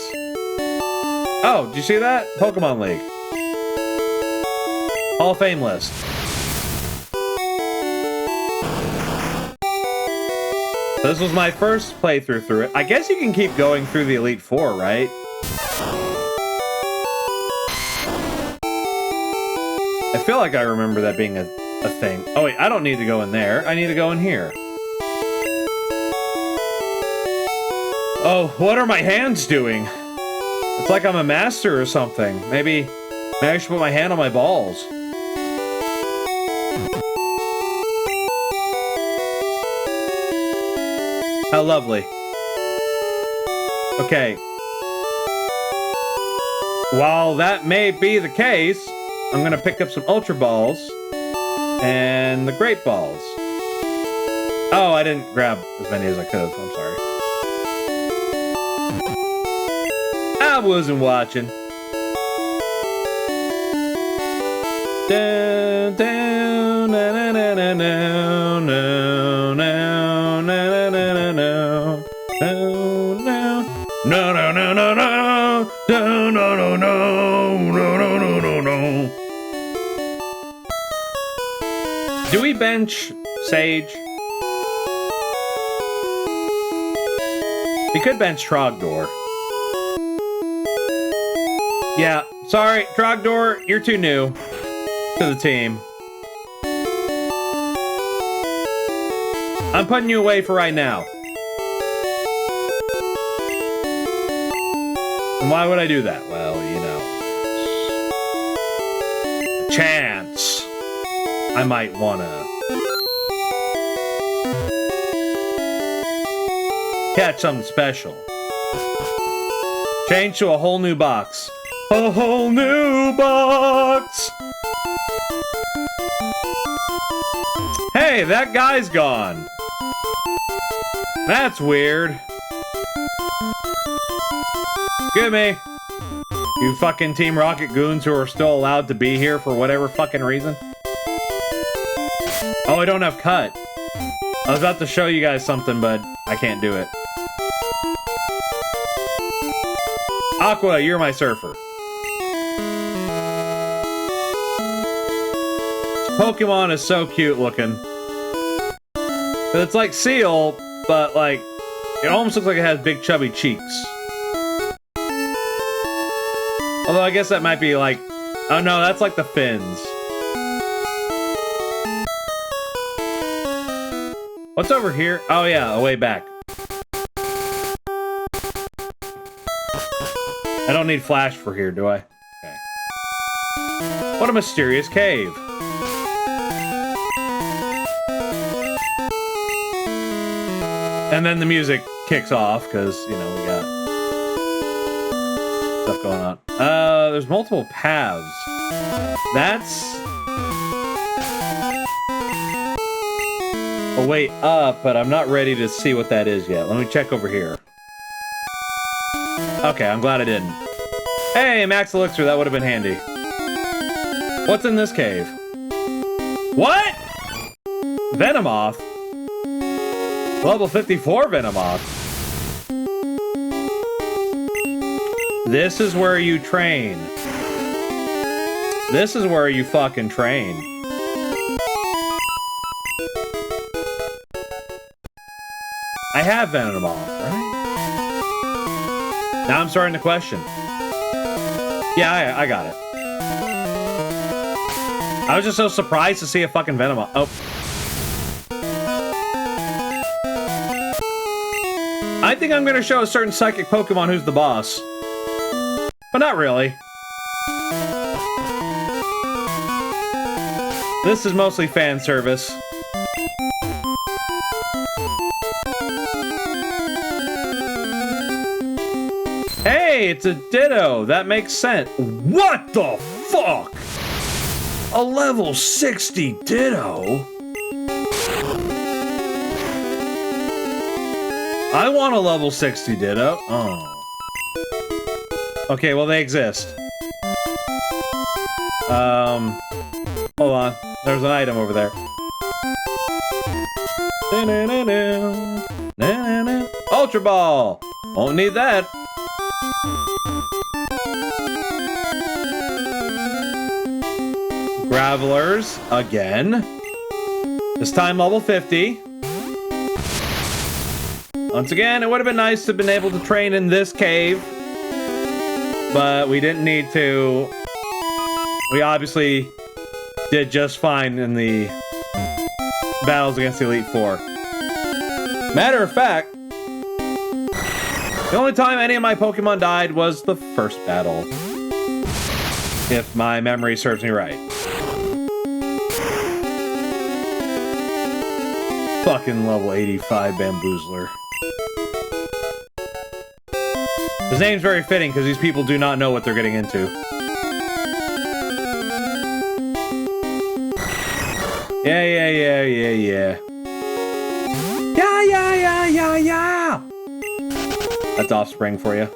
Oh, did you see that? Pokemon League. Hall of Fame list. This was my first playthrough through it. I guess you can keep going through the Elite Four, right? I feel like I remember that being a thing. Oh wait, I don't need to go in there. I need to go in here. Oh, what are my hands doing? It's like I'm a master or something. Maybe I should put my hand on my balls. How lovely. Okay. While that may be the case, I'm gonna pick up some Ultra Balls and the Great Balls. Oh, I didn't grab as many as I could have. I'm sorry. I wasn't watching. Down, down, na na na na na na na na na na na. No, no, no, no, no, no, no, no, no, no, no, no, no. Do we bench Sage? We could bench Trogdor. Yeah, sorry, Trogdor, you're too new to the team. I'm putting you away for right now. And why would I do that? Well, you know, a chance I might wanna catch something special. Change to a whole new box. A whole new box! Hey, that guy's gone. That's weird. Excuse me. You fucking Team Rocket goons who are still allowed to be here for whatever fucking reason. Oh, I don't have cut. I was about to show you guys something, but I can't do it. Aqua, you're my surfer. This Pokemon is so cute looking. It's like Seal, but like, it almost looks like it has big chubby cheeks. Although I guess that might be like, oh no, that's like the fins. What's over here? Oh yeah, a way back. I don't need flash for here, do I? Okay. What a mysterious cave. And then the music kicks off, because, you know, we got there's multiple paths. That's a way up, but I'm not ready to see what that is yet. Let me check over here. Okay, I'm glad I didn't. Hey, Max Elixir, that would have been handy. What's in this cave? What? Venomoth? Level 54 Venomoth. This is where you train. This is where you fucking train. I have Venomoth, right? Now I'm starting to question. Yeah, I got it. I was just so surprised to see a fucking Venomoth. Oh. I think I'm gonna show a certain psychic Pokemon who's the boss. But not really. This is mostly fan service. Hey, it's a Ditto. That makes sense. What the fuck? A level 60 Ditto? I want a level 60 Ditto. Oh. Okay, well, they exist. Hold on. There's an item over there. Ultra Ball! Won't need that. Gravelers, again. This time level 50. Once again, it would have been nice to have been able to train in this cave. But we didn't need to. We obviously did just fine in the battles against the Elite Four. Matter of fact, the only time any of my Pokemon died was the first battle. If my memory serves me right. Fucking level 85 Bamboozler. His name's very fitting because these people do not know what they're getting into. Yeah. Yeah. That's Offspring for you.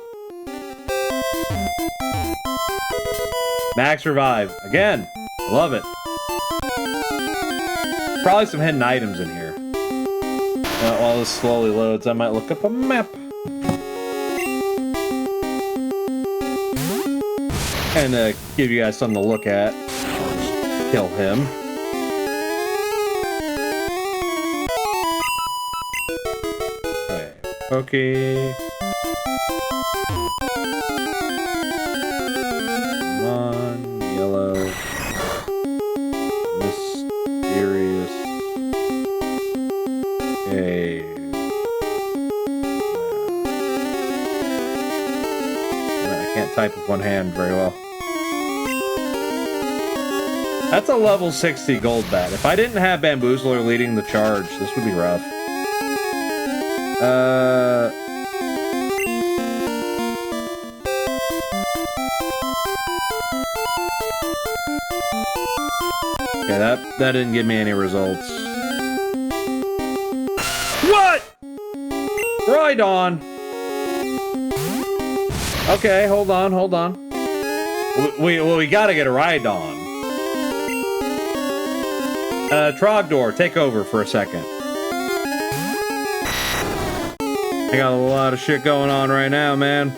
Max Revive. Again. Love it. Probably some hidden items in here. While this slowly loads, I might look up a map. And give you guys something to look at. Kill him. Okay. Okay. Come on, yellow. Mysterious. Okay. I can't type with one hand very well. That's a level 60 Golbat. If I didn't have Bamboozler leading the charge, this would be rough. Okay, that didn't give me any results. What? Rhydon. Okay, hold on. We gotta get a Rhydon. Trogdor, take over for a second. I got a lot of shit going on right now, man.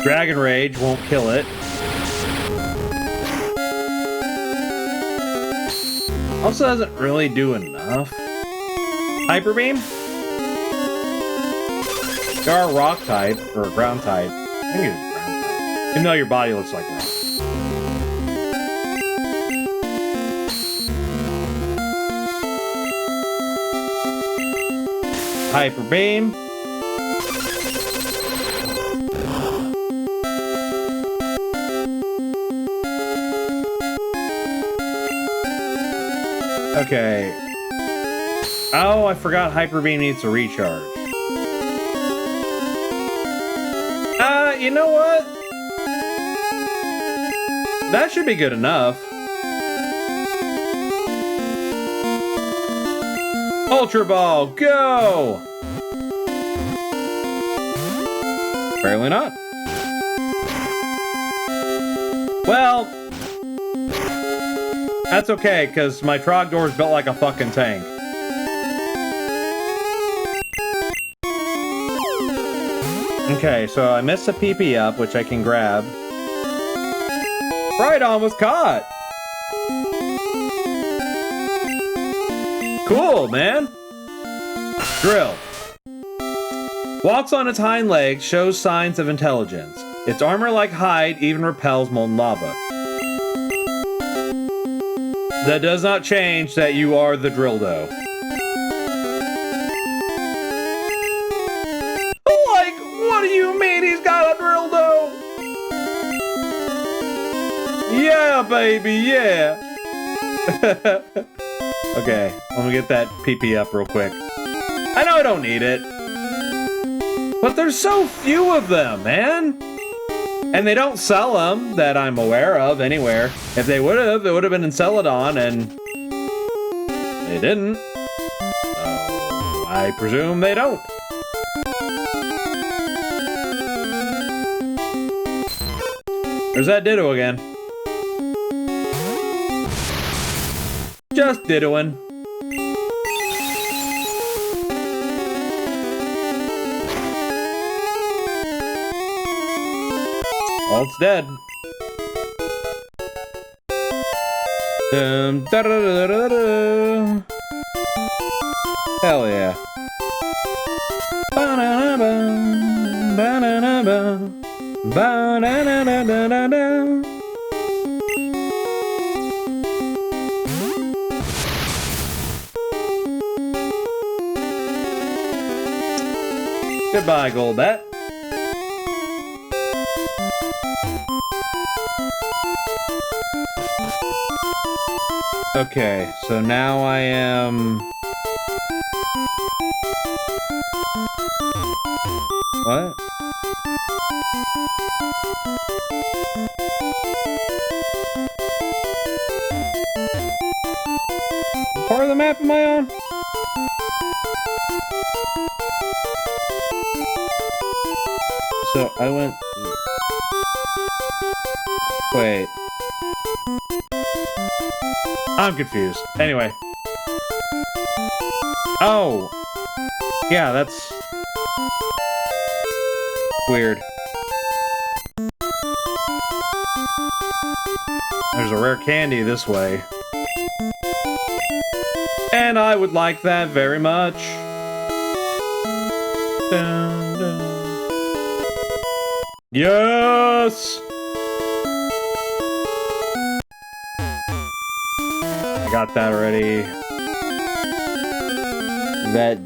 Dragon Rage won't kill it. Also doesn't really do enough. Hyper Beam? There are rock type, or ground type. I think it's ground type. Even though your body looks like that. Hyper Beam. Okay. Oh, I forgot Hyper Beam needs a recharge. You know what? That should be good enough. Ultra Ball, go! Apparently not. Well, that's okay, because my Trogdor is built like a fucking tank. Okay, so I missed a PP up, which I can grab. Rhydon was caught! Cool, man! Drill. Walks on its hind legs, shows signs of intelligence. Its armor-like hide even repels molten lava. That does not change that you are the Drildo. Like, what do you mean he's got a Drildo? Yeah, baby, yeah! Okay, let me get that PP up real quick. I know I don't need it. But there's so few of them, man! And they don't sell them, that I'm aware of, anywhere. If they would have, it would have been in Celadon, and they didn't. So I presume they don't. There's that Ditto again. Just Dittoing. Well, it's dead. Da -da -da -da -da. Hell yeah. Ba-da-da-ba, ba-da-da-ba, ba-da-da-da-da-da. Goodbye, Golbat. Okay, so now I am... What? What part of the map am I on? So I went... Wait. I'm confused. Anyway. Oh! Yeah, that's... weird. There's a rare candy this way. And I would like that very much. Dun, dun. Yes! I got that already. That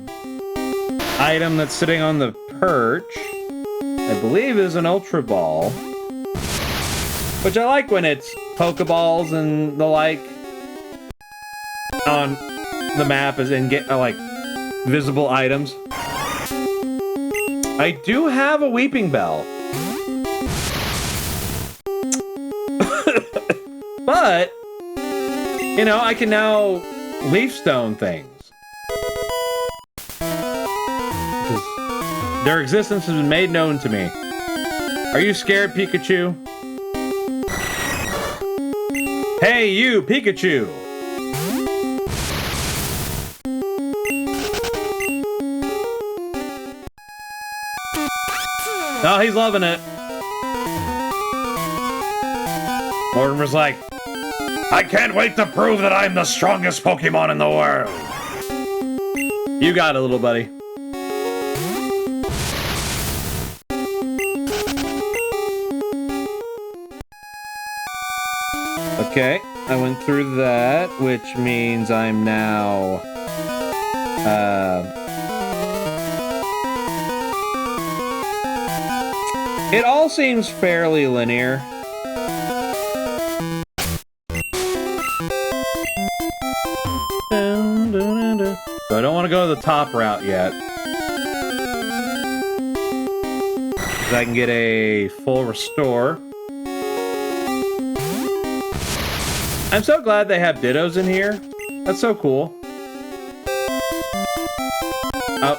item that's sitting on the perch, I believe, is an Ultra Ball. Which I like when it's Pokeballs and the like on the map as in get like visible items. I do have a Weeping Bell. But, you know, I can now Leaf Stone things. Because their existence has been made known to me. Are you scared, Pikachu? Hey, you, Pikachu! Oh, he's loving it. Mortimer's like, I can't wait to prove that I'm the strongest Pokemon in the world. You got it, little buddy. Okay, I went through that, which means I'm now... It all seems fairly linear. So I don't want to go the top route yet. So I can get a full restore. I'm so glad they have Dittos in here. That's so cool. Oh.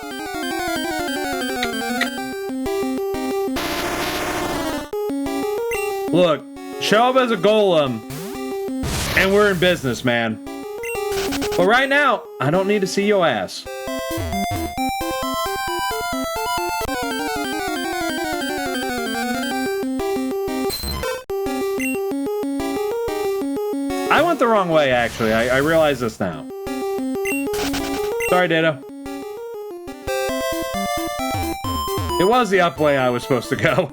Look, show up as a golem, and we're in business, man. But right now, I don't need to see your ass. I went the wrong way, actually. I realize this now. Sorry, Ditto. It was the up way I was supposed to go.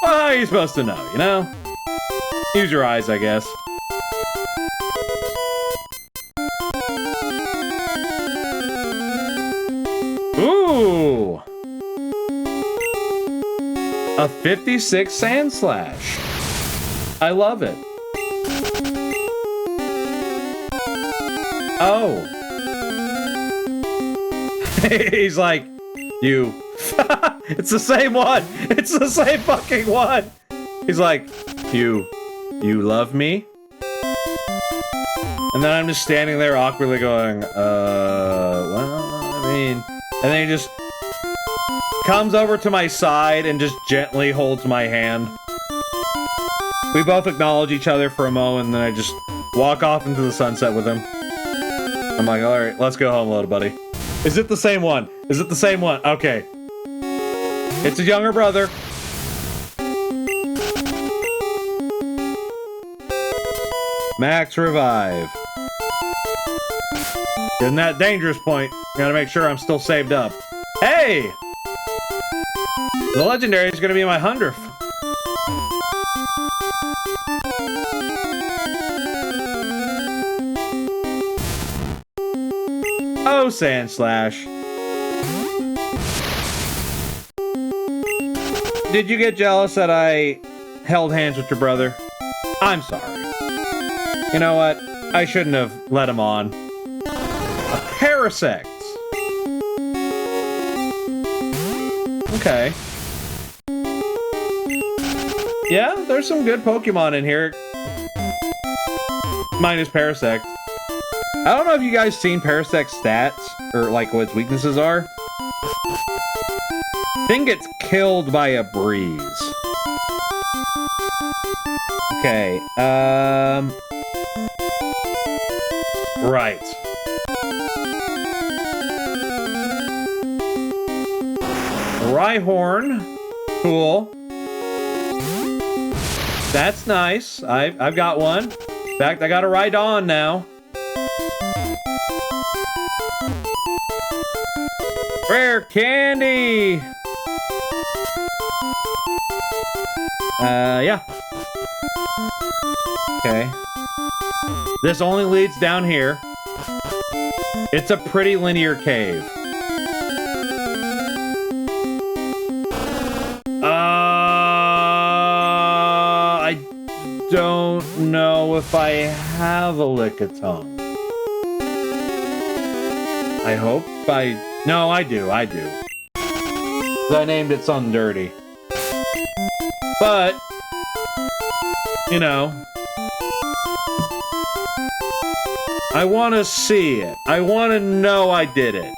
Well, how are you supposed to know, you know? Use your eyes, I guess. Ooh! A 56 Sand Slash. I love it. Oh. He's like, you. It's the same one. It's the same fucking one. He's like, you love me? And then I'm just standing there awkwardly going, well, I mean, and then he just comes over to my side and just gently holds my hand. We both acknowledge each other for a moment, and then I just walk off into the sunset with him. I'm like, all right, let's go home, little buddy. Is it the same one? Is it the same one? Okay. It's a younger brother. Max revive. In that dangerous point, gotta make sure I'm still saved up. Hey! The legendary is gonna be my 100th. Oh, Sand Slash. Did you get jealous that I held hands with your brother? I'm sorry. You know what? I shouldn't have let him on. A Parasect. Okay. Yeah, there's some good Pokemon in here. Minus Parasect. I don't know if you guys seen Parasect's stats, or like what its weaknesses are. Thing gets killed by a breeze. Okay, right. Rhyhorn. Cool. That's nice. I've got one. In fact, I got a Rhydon now. Rare candy! Yeah. Okay. This only leads down here. It's a pretty linear cave. I don't know if I have a Lickitung. I hope no, I do. I named it something dirty. But, you know, I want to see it. I want to know I did it.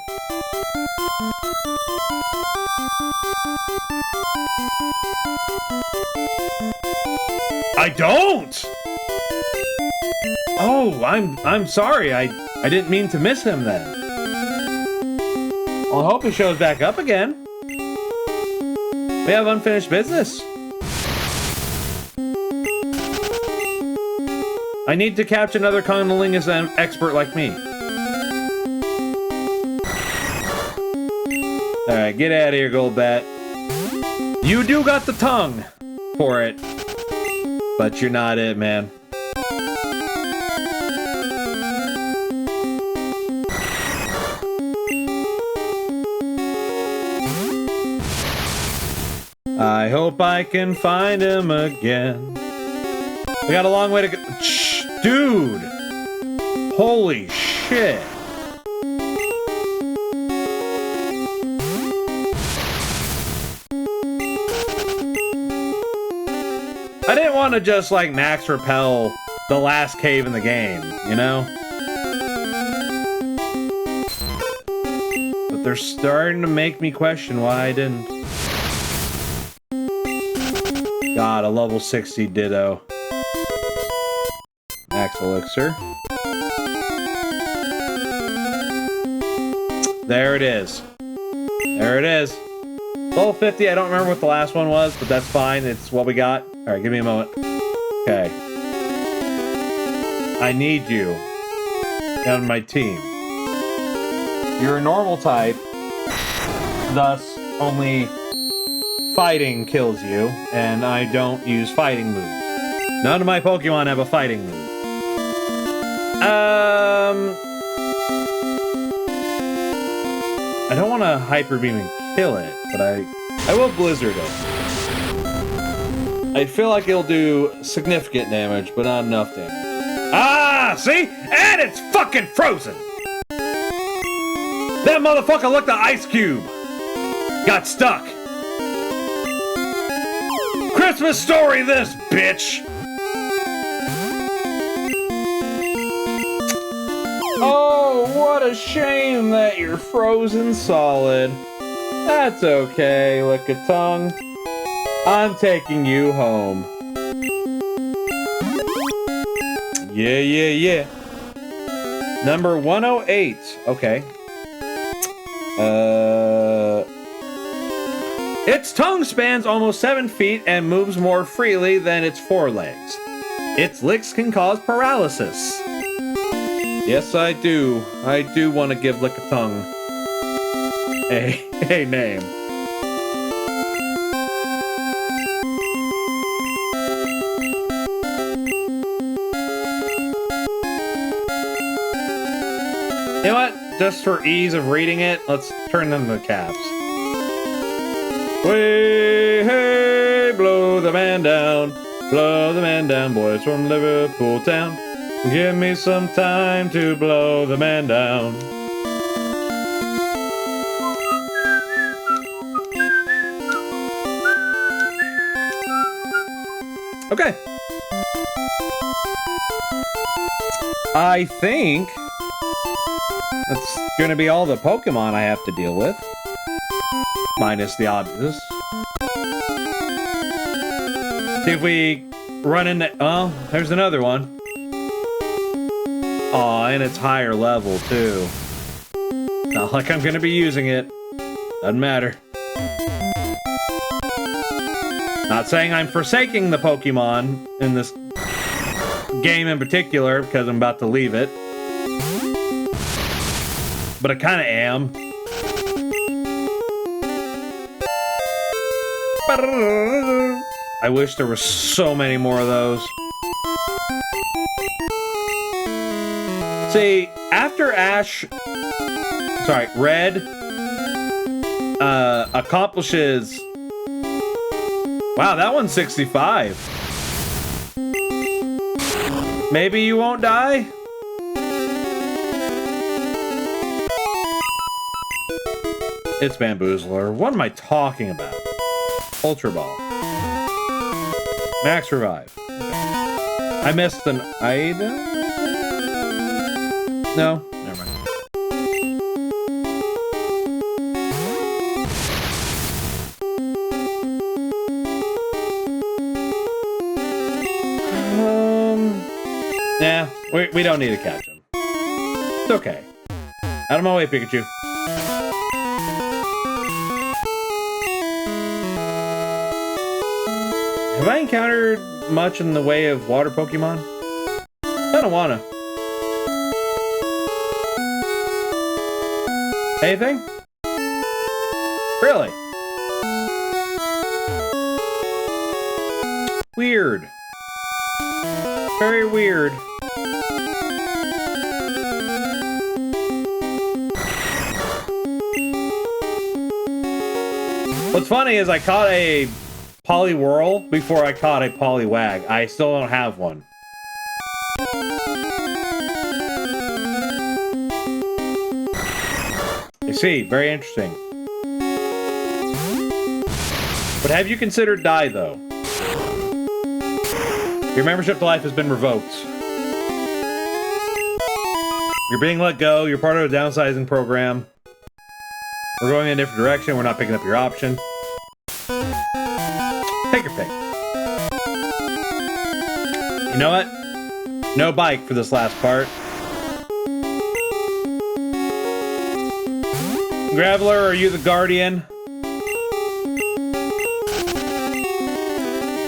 I don't! Oh, I'm sorry. I didn't mean to miss him then. Well, I hope he shows back up again. We have unfinished business. I need to catch another Condolingus expert like me. Alright, get out of here, Golbat. You do got the tongue for it, but you're not it, man. I hope I can find him again. We got a long way to go. Shh, dude! Holy shit! I didn't want to just, like, max repel the last cave in the game, you know? But they're starting to make me question why I didn't. God, a level 60 Ditto. Max Elixir. There it is. There it is. Level 50, I don't remember what the last one was, but that's fine. It's what we got. Alright, give me a moment. Okay. I need you on my team. You're a normal type, thus only fighting kills you, and I don't use fighting moves. None of my Pokemon have a fighting move. I don't want to Hyper Beam and kill it, but I will Blizzard it. I feel like it'll do significant damage, but not enough damage. Ah, see? And it's fucking frozen! That motherfucker looked like Ice Cube. Got stuck. Christmas story this, bitch! Oh, what a shame that you're frozen solid. That's okay, Lickitung. I'm taking you home. Yeah. Number 108. Okay. Its tongue spans almost 7 feet and moves more freely than its forelegs. Its licks can cause paralysis. Yes, I do. I do want to give Lickitung a name. You know what? Just for ease of reading it, let's turn them to caps. Way, hey, blow the man down, boys from Liverpool town. Give me some time to blow the man down. Okay. I think that's gonna be all the Pokemon I have to deal with. Minus the obvious. See if we run into... Oh, there's another one. Aw, and it's higher level, too. Not like I'm gonna be using it. Doesn't matter. Not saying I'm forsaking the Pokemon in this game in particular, because I'm about to leave it. But I kinda am. I wish there were so many more of those. See, after Red accomplishes... Wow, that one's 65. Maybe you won't die? It's Bamboozler. What am I talking about? Ultra Ball. Max Revive. Okay. I missed an item? No, never mind. Nah, we don't need to catch him. It's okay. Out of my way, Pikachu. Have I encountered much in the way of water Pokemon? I don't wanna. Anything? Really? Weird. Very weird. What's funny is I caught a Poliwhirl before I caught a Poliwag. I still don't have one. You see, very interesting. But have you considered dye, though? Your membership to life has been revoked. You're being let go. You're part of a downsizing program. We're going in a different direction. We're not picking up your option. Take your pick. You know what? No bike for this last part. Graveler, are you the guardian?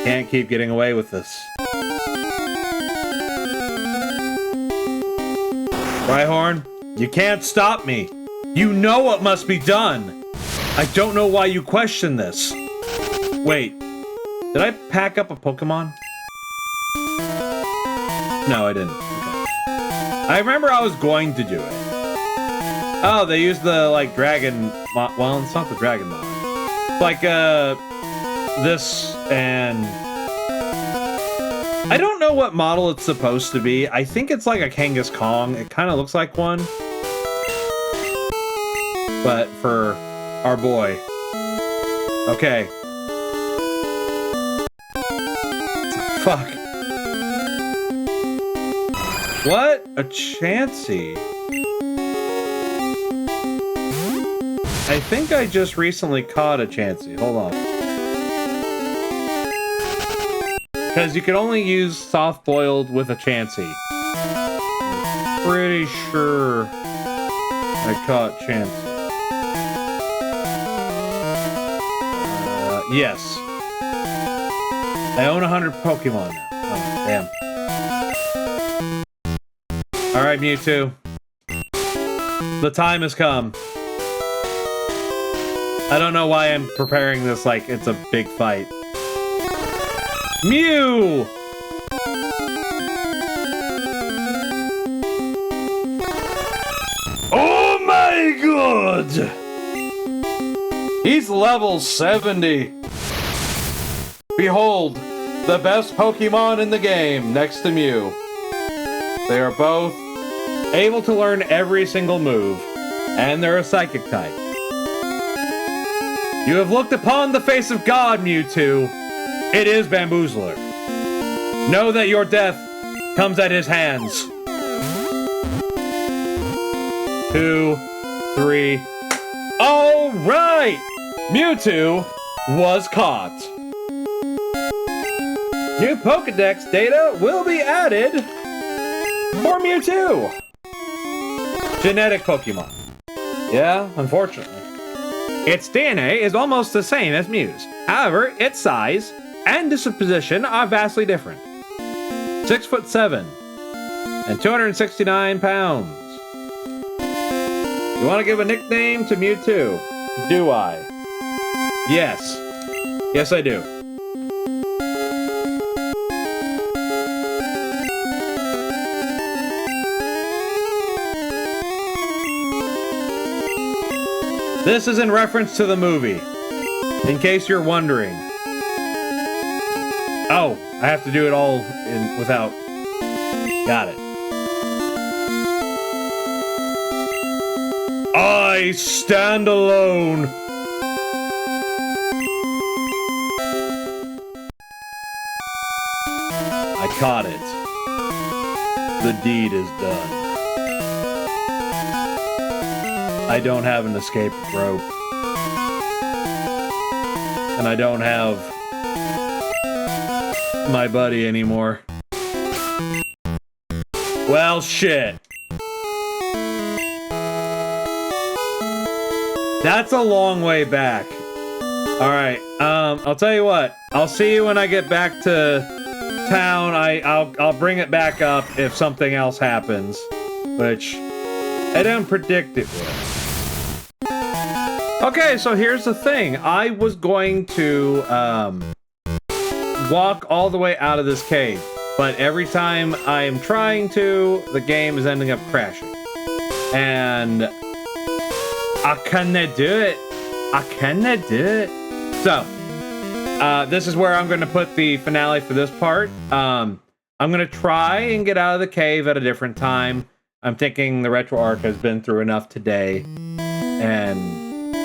Can't keep getting away with this. Rhyhorn, you can't stop me. You know what must be done. I don't know why you question this. Wait, did I pack up a Pokemon? No, I didn't. Okay. I remember I was going to do it. Oh, they used the, like, dragon... Well, it's not the dragon mod. Like, this and... I don't know what model it's supposed to be. I think it's like a Kangaskhan. It kind of looks like one. But for our boy. Okay. Fuck. What? A Chansey. I think I just recently caught a Chansey. Hold on. Because you can only use soft-boiled with a Chansey. I'm pretty sure I caught Chansey. Yes. I own 100 Pokemon now. Oh, damn. Alright, Mewtwo. The time has come. I don't know why I'm preparing this like it's a big fight. Mew! Oh my god! He's level 70. Behold, the best Pokemon in the game next to Mew. They are both able to learn every single move, and they're a psychic type. You have looked upon the face of God, Mewtwo. It is Bamboozler. Know that your death comes at his hands. 2, 3. All right! Mewtwo was caught. New Pokedex data will be added for Mewtwo. Genetic Pokemon. Yeah, unfortunately. Its DNA is almost the same as Mew's. However, its size and disposition are vastly different. 6'7" and 269 pounds. You want to give a nickname to Mewtwo? Do I? Yes. Yes, I do. This is in reference to the movie, in case you're wondering. Oh, I have to do it all without... Got it. I stand alone. I caught it. The deed is done. I don't have an escape rope. And I don't have my buddy anymore. Well, shit. That's a long way back. Alright, I'll tell you what. I'll see you when I get back to town. I'll bring it back up if something else happens. Which I don't predict it will. Okay, so here's the thing. I was going to walk all the way out of this cave, but every time I am trying to, the game is ending up crashing. And I cannot do it. I cannot do it. So, this is where I'm going to put the finale for this part. I'm going to try and get out of the cave at a different time. I'm thinking the RetroArch has been through enough today, and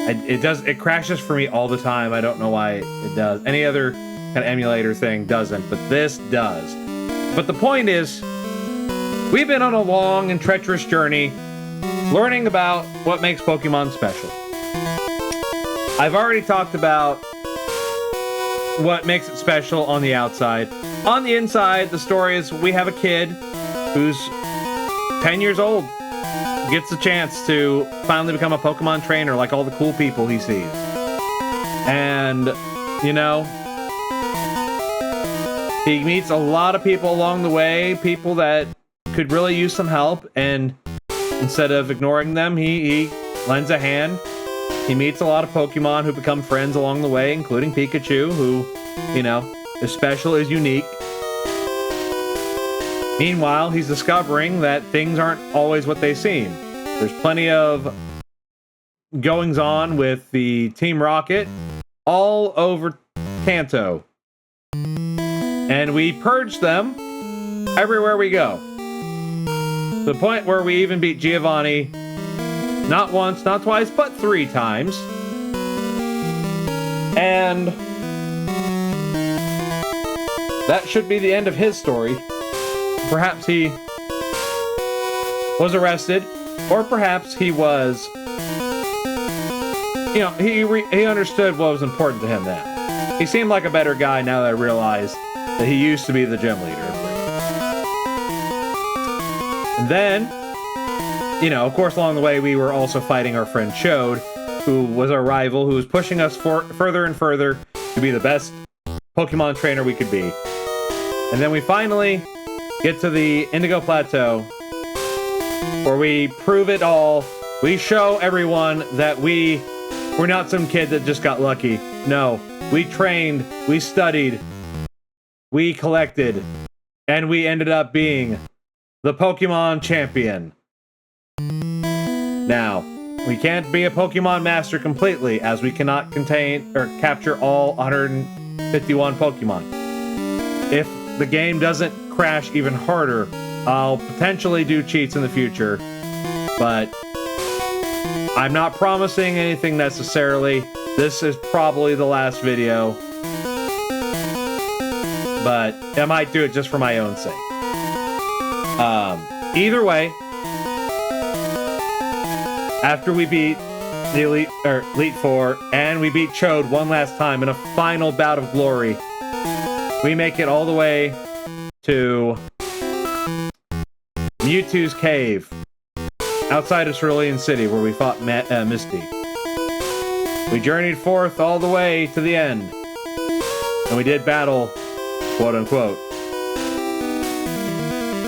it crashes for me all the time. I don't know why it does. Any other kind of emulator thing doesn't, but this does. But the point is, we've been on a long and treacherous journey learning about what makes Pokemon special. I've already talked about what makes it special on the outside. On the inside, the story is we have a kid who's 10 years old, gets a chance to finally become a Pokemon trainer like all the cool people he sees. And, you know, he meets a lot of people along the way, people that could really use some help, and instead of ignoring them, he lends a hand. He meets a lot of Pokemon who become friends along the way, including Pikachu, who, you know, is special, is unique. Meanwhile, he's discovering that things aren't always what they seem. There's plenty of goings-on with the Team Rocket all over Kanto. And we purge them everywhere we go. To the point where we even beat Giovanni not once, not twice, but 3 times. And that should be the end of his story. Perhaps he was arrested, or perhaps he was, you know, he understood what was important to him now. He seemed like a better guy now that I realized that he used to be the gym leader. And then, you know, of course, along the way, we were also fighting our friend Chode, who was our rival, who was pushing us further and further to be the best Pokemon trainer we could be. And then we finally get to the Indigo Plateau, where we prove it all. We show everyone that we're not some kid that just got lucky. No, we trained, we studied, we collected, and we ended up being the Pokemon champion. Now, we can't be a Pokemon master completely, as we cannot contain or capture all 151 Pokemon. If the game doesn't crash even harder, I'll potentially do cheats in the future, but I'm not promising anything necessarily. This is probably the last video, but I might do it just for my own sake. Either way, after we beat the Elite Four and we beat Chode one last time in a final bout of glory, we make it all the way to Mewtwo's cave outside of Cerulean City, where we fought Misty. We journeyed forth all the way to the end, and we did battle, quote unquote,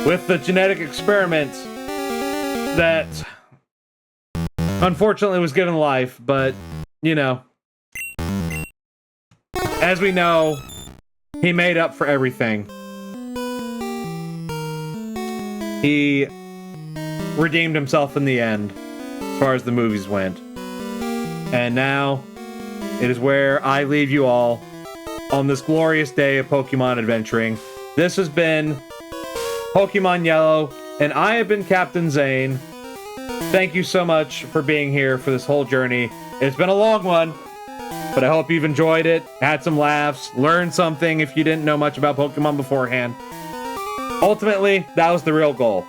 with the genetic experiment that unfortunately was given life, but, you know, as we know, he made up for everything. He redeemed himself in the end, as far as the movies went. And now, it is where I leave you all on this glorious day of Pokemon adventuring. This has been Pokemon Yellow, and I have been Captain Zane. Thank you so much for being here for this whole journey. It's been a long one, but I hope you've enjoyed it, had some laughs, learned something if you didn't know much about Pokemon beforehand. Ultimately, that was the real goal.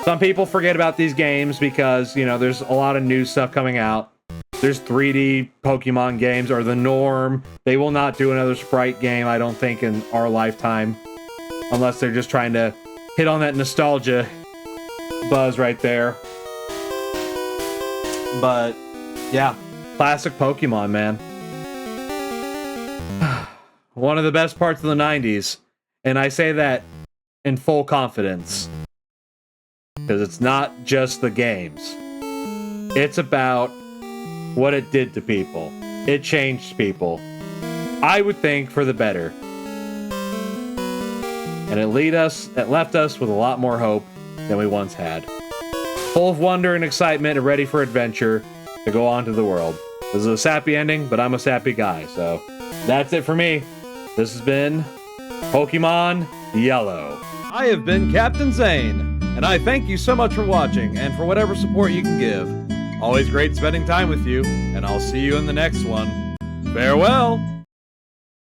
Some people forget about these games because, you know, there's a lot of new stuff coming out. There's 3D Pokemon games are the norm. They will not do another Sprite game, I don't think, in our lifetime. Unless they're just trying to hit on that nostalgia buzz right there. But, yeah, classic Pokemon, man. One of the best parts of the 90s. And I say that in full confidence. Because it's not just the games. It's about what it did to people. It changed people. I would think for the better. And it left us with a lot more hope than we once had. Full of wonder and excitement and ready for adventure to go on to the world. This is a sappy ending, but I'm a sappy guy, so that's it for me. This has been Pokemon Yellow. I have been Captain Zane, and I thank you so much for watching and for whatever support you can give. Always great spending time with you, and I'll see you in the next one. Farewell!